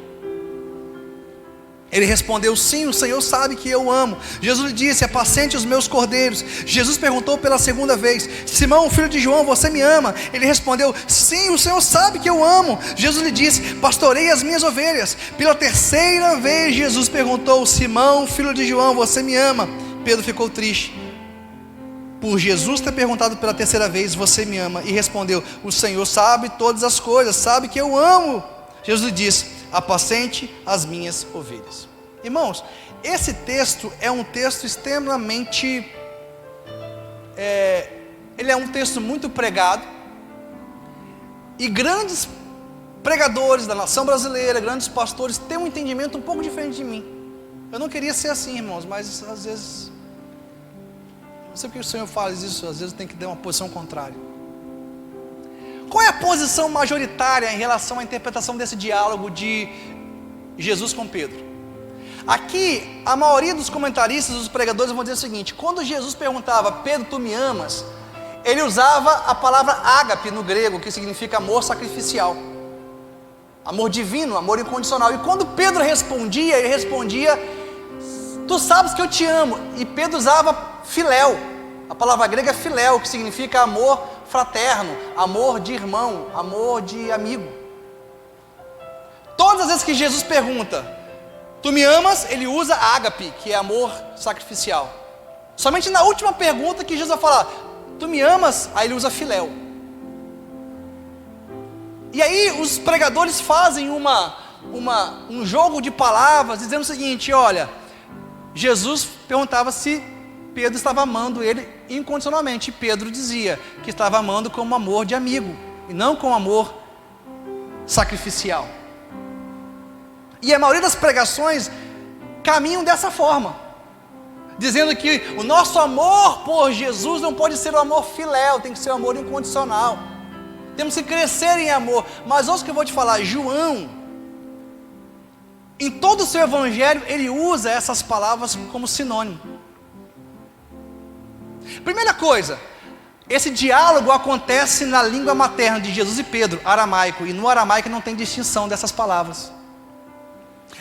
Speaker 1: Ele respondeu: sim, o Senhor sabe que eu amo. Jesus lhe disse: apacente os meus cordeiros. Jesus perguntou pela segunda vez: Simão, filho de João, você me ama? Ele respondeu: sim, o Senhor sabe que eu amo. Jesus lhe disse: pastorei as minhas ovelhas. Pela terceira vez Jesus perguntou: Simão, filho de João, você me ama? Pedro ficou triste por Jesus ter perguntado pela terceira vez: você me ama? E respondeu: o Senhor sabe todas as coisas, sabe que eu amo. Jesus lhe disse: apacente as minhas ovelhas. Irmãos, esse texto é um texto extremamente, ele é um texto muito pregado, e grandes pregadores da nação brasileira, grandes pastores, têm um entendimento um pouco diferente de mim. Eu não queria ser assim, irmãos, mas às vezes, não sei porque o Senhor faz isso, às vezes tem que dar uma posição contrária. Qual é a posição majoritária em relação à interpretação desse diálogo de Jesus com Pedro? Aqui, a maioria dos comentaristas, dos pregadores vão dizer o seguinte: quando Jesus perguntava: Pedro, tu me amas? Ele usava a palavra ágape no grego, que significa amor sacrificial, amor divino, amor incondicional. E quando Pedro respondia, ele respondia: tu sabes que eu te amo. E Pedro usava filéu, a palavra grega é filéu, que significa amor fraterno, amor de irmão, amor de amigo. Todas as vezes que Jesus pergunta: tu me amas? Ele usa ágape, que é amor sacrificial. Somente na última pergunta que Jesus vai falar: tu me amas? Aí ele usa filéu. E aí os pregadores fazem um jogo de palavras, dizendo o seguinte: olha, Jesus perguntava se Pedro estava amando ele incondicionalmente, e Pedro dizia que estava amando como amor de amigo, e não com amor sacrificial. E a maioria das pregações caminham dessa forma, dizendo que o nosso amor por Jesus não pode ser um amor filéu, tem que ser um amor incondicional. Temos que crescer em amor. Mas ouça o que eu vou te falar: João, em todo o seu evangelho, ele usa essas palavras como sinônimo. Primeira coisa, esse diálogo acontece na língua materna de Jesus e Pedro, aramaico, e no aramaico não tem distinção dessas palavras.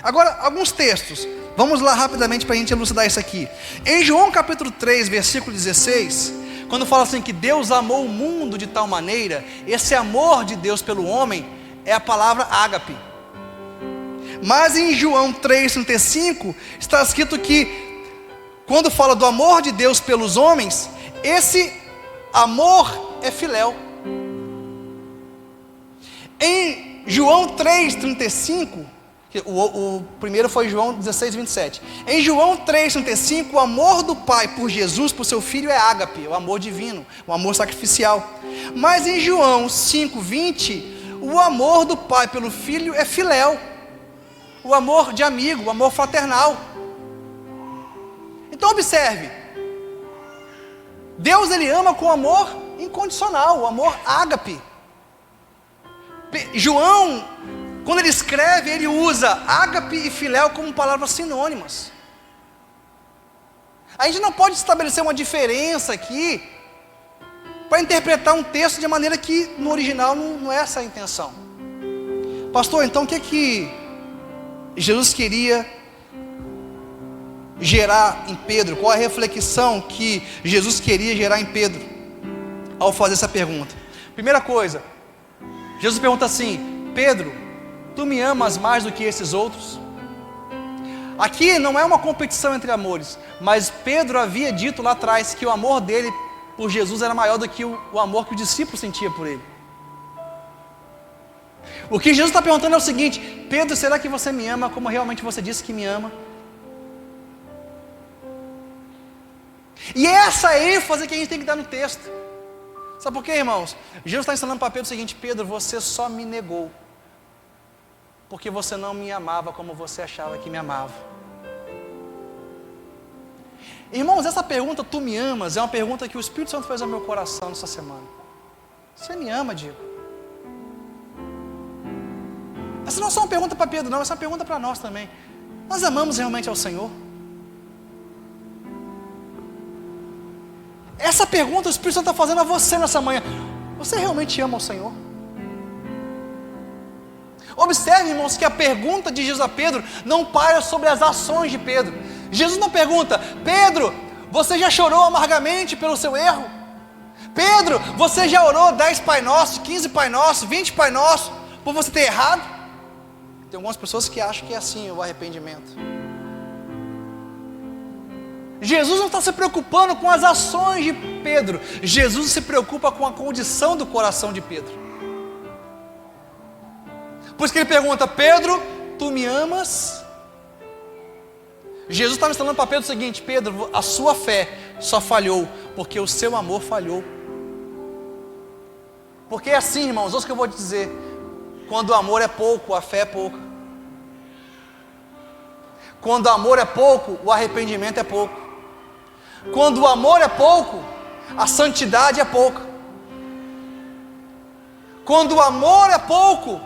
Speaker 1: Agora, alguns textos, vamos lá rapidamente para a gente elucidar isso aqui. Em João capítulo 3, versículo 16, quando fala assim que Deus amou o mundo de tal maneira, esse amor de Deus pelo homem é a palavra ágape. Mas em João 3,35 está escrito que, quando fala do amor de Deus pelos homens, esse amor é filéu. Em João 3,35, o primeiro foi João 16:27. Em João 3,35, o amor do Pai por Jesus, por seu Filho, é ágape, o amor divino, o amor sacrificial. Mas em João 5:20, o amor do Pai pelo Filho é filéu, o amor de amigo, o amor fraternal. Então observe, Deus ele ama com amor incondicional, o amor ágape. João, quando ele escreve, ele usa ágape e filéu como palavras sinônimas. A gente não pode estabelecer uma diferença aqui para interpretar um texto de maneira que no original não é essa a intenção. Pastor, então o que Jesus queria gerar em Pedro? Qual a reflexão que Jesus queria gerar em Pedro ao fazer essa pergunta? Primeira coisa, Jesus pergunta assim: Pedro, tu me amas mais do que esses outros? Aqui não é uma competição entre amores, mas Pedro havia dito lá atrás que o amor dele por Jesus era maior do que o amor que o discípulo sentia por ele. O que Jesus está perguntando é o seguinte: Pedro, será que você me ama como realmente você disse que me ama? E é essa ênfase que a gente tem que dar no texto. Sabe por quê, irmãos? Jesus está ensinando para Pedro o seguinte: Pedro, você só me negou porque você não me amava como você achava que me amava. Irmãos, essa pergunta, tu me amas, é uma pergunta que o Espírito Santo fez ao meu coração nessa semana. Você me ama, Diego? Essa não é só uma pergunta para Pedro, não, essa é uma pergunta para nós também. Nós amamos realmente ao Senhor? Essa pergunta o Espírito Santo está fazendo a você nessa manhã. Você realmente ama o Senhor? Observe, irmãos, que a pergunta de Jesus a Pedro não para sobre as ações de Pedro. Jesus não pergunta: Pedro, você já chorou amargamente pelo seu erro? Pedro, você já orou 10 Pai Nosso, 15 Pai Nosso, 20 Pai Nosso, por você ter errado? Tem algumas pessoas que acham que é assim o arrependimento. Jesus não está se preocupando com as ações de Pedro. Jesus se preocupa com a condição do coração de Pedro. Por isso que ele pergunta: Pedro, tu me amas? Jesus estava ensinando para Pedro o seguinte: Pedro, a sua fé só falhou porque o seu amor falhou. Porque é assim, irmãos, ouça o que eu vou te dizer: quando o amor é pouco, a fé é pouca. Quando o amor é pouco, o arrependimento é pouco. Quando o amor é pouco, a santidade é pouca. Quando o amor é pouco,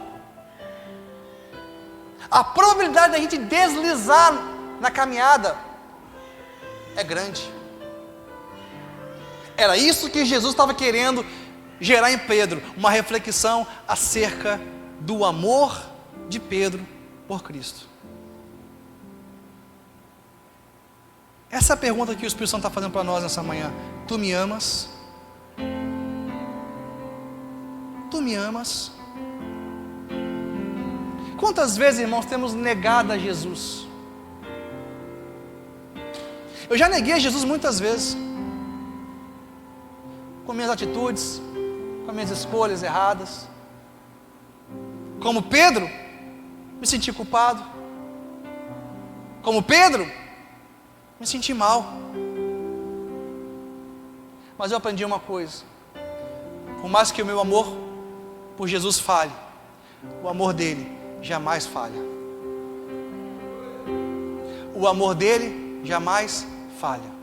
Speaker 1: a probabilidade da gente deslizar na caminhada é grande. Era isso que Jesus estava querendo gerar em Pedro, uma reflexão acerca do amor de Pedro por Cristo. Essa é a pergunta que o Espírito Santo está fazendo para nós nessa manhã. Tu me amas? Tu me amas? Quantas vezes, irmãos, temos negado a Jesus? Eu já neguei a Jesus muitas vezes, com minhas atitudes, com minhas escolhas erradas. Como Pedro, me senti culpado. Como Pedro, me senti mal. Mas eu aprendi uma coisa: por mais que o meu amor por Jesus falhe, o amor dele jamais falha. O amor dele jamais falha.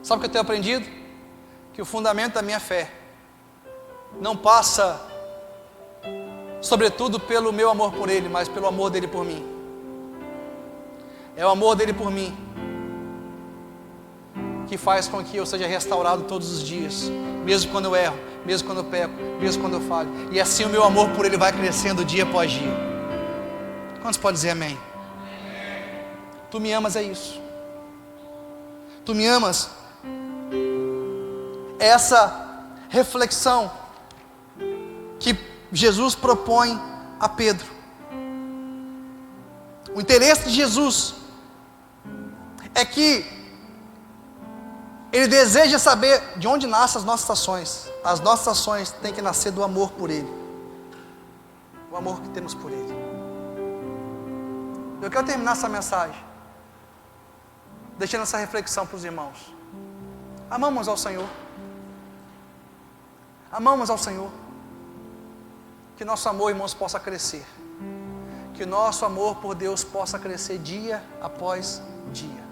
Speaker 1: Sabe o que eu tenho aprendido? Que o fundamento da minha fé não passa, sobretudo, pelo meu amor por ele, mas pelo amor dele por mim. É o amor dele por mim que faz com que eu seja restaurado todos os dias, mesmo quando eu erro, mesmo quando eu peco, mesmo quando eu falho. E assim o meu amor por ele vai crescendo dia após dia. Quantos podem dizer amém? Tu me amas, é isso. Tu me amas. Essa reflexão que Jesus propõe a Pedro. O interesse de Jesus é que ele deseja saber de onde nascem as nossas ações. As nossas ações têm que nascer do amor por ele, o amor que temos por ele. Eu quero terminar essa mensagem deixando essa reflexão para os irmãos. Amamos ao Senhor? Amamos ao Senhor? Que nosso amor, irmãos, possa crescer. Que nosso amor por Deus possa crescer dia após dia.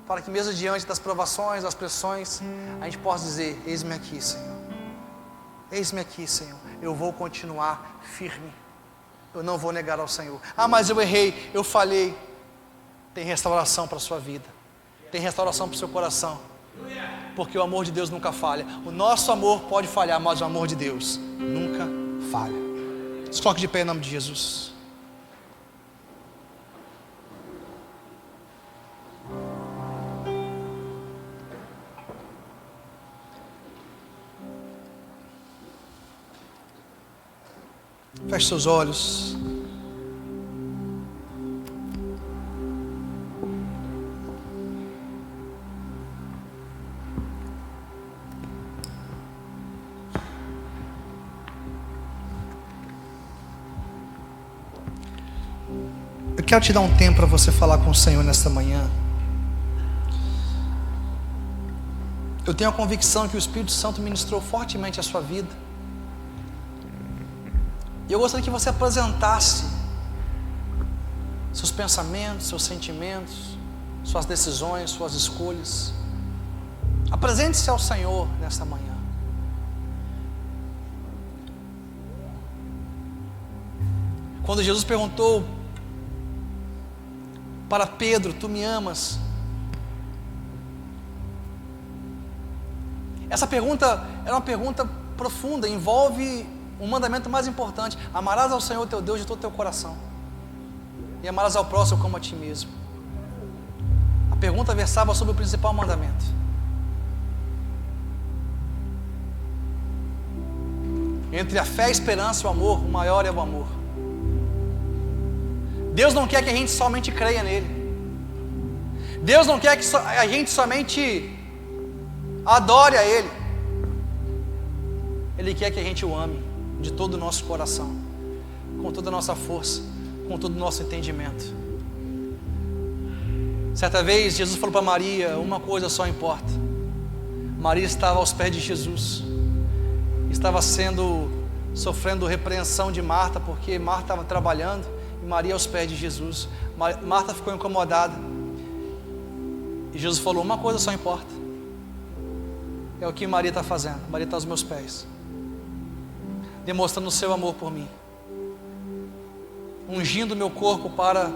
Speaker 1: Para que mesmo diante das provações, das pressões, a gente possa dizer: eis-me aqui, Senhor. Eis-me aqui, Senhor. Eu vou continuar firme. Eu não vou negar ao Senhor. Ah, mas eu errei, eu falhei. Tem restauração para a sua vida. Tem restauração para o seu coração. Porque o amor de Deus nunca falha. O nosso amor pode falhar, mas o amor de Deus nunca falha. Se coloque de pé em nome de Jesus. Feche seus olhos. quero te dar um tempo para você falar com o Senhor nesta manhã. Eu tenho a convicção que o Espírito Santo ministrou fortemente a sua vida. E eu gostaria que você apresentasse seus pensamentos, seus sentimentos, suas decisões, suas escolhas. Apresente-se ao Senhor nesta manhã. Quando Jesus perguntou para Pedro: tu me amas? Essa pergunta era uma pergunta profunda, envolve um mandamento mais importante: amarás ao Senhor teu Deus de todo o teu coração, e amarás ao próximo como a ti mesmo. A pergunta versava sobre o principal mandamento. Entre a fé, a esperança e o amor, o maior é o amor. Deus não quer que a gente somente creia nele. Deus não quer que a gente somente adore a Ele. Ele quer que a gente o ame de todo o nosso coração, com toda a nossa força, com todo o nosso entendimento. Certa vez Jesus falou para Maria: uma coisa só importa. Maria estava aos pés de Jesus, estava sofrendo repreensão de Marta, porque Marta estava trabalhando e Maria aos pés de Jesus. Marta ficou incomodada e Jesus falou: uma coisa só importa. É o que Maria está fazendo. Maria está aos meus pés, demonstrando o seu amor por mim, ungindo meu corpo para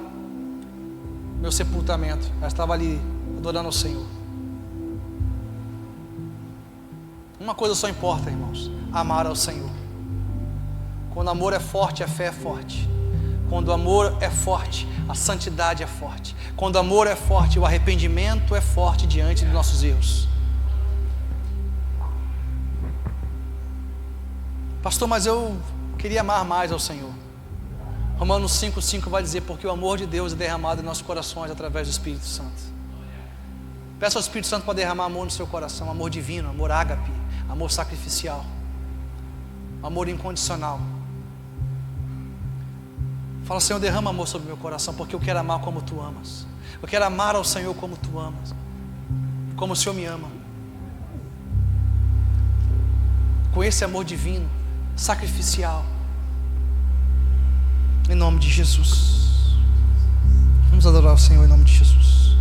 Speaker 1: meu sepultamento. Ela estava ali adorando o Senhor. Uma coisa só importa, irmãos: amar ao Senhor. Quando o amor é forte, a fé é forte. Quando o amor é forte, a santidade é forte. Quando o amor é forte, o arrependimento é forte diante dos nossos erros. Pastor, mas eu queria amar mais ao Senhor. Romanos 5,5 vai dizer: porque o amor de Deus é derramado em nossos corações através do Espírito Santo. Peça ao Espírito Santo para derramar amor no seu coração. Amor divino, amor ágape, amor sacrificial, amor incondicional. Fala: Senhor, derrama amor sobre o meu coração, porque eu quero amar como Tu amas. Eu quero amar ao Senhor como Tu amas, como o Senhor me ama. Com esse amor divino, sacrificial, em nome de Jesus. Vamos adorar o Senhor em nome de Jesus.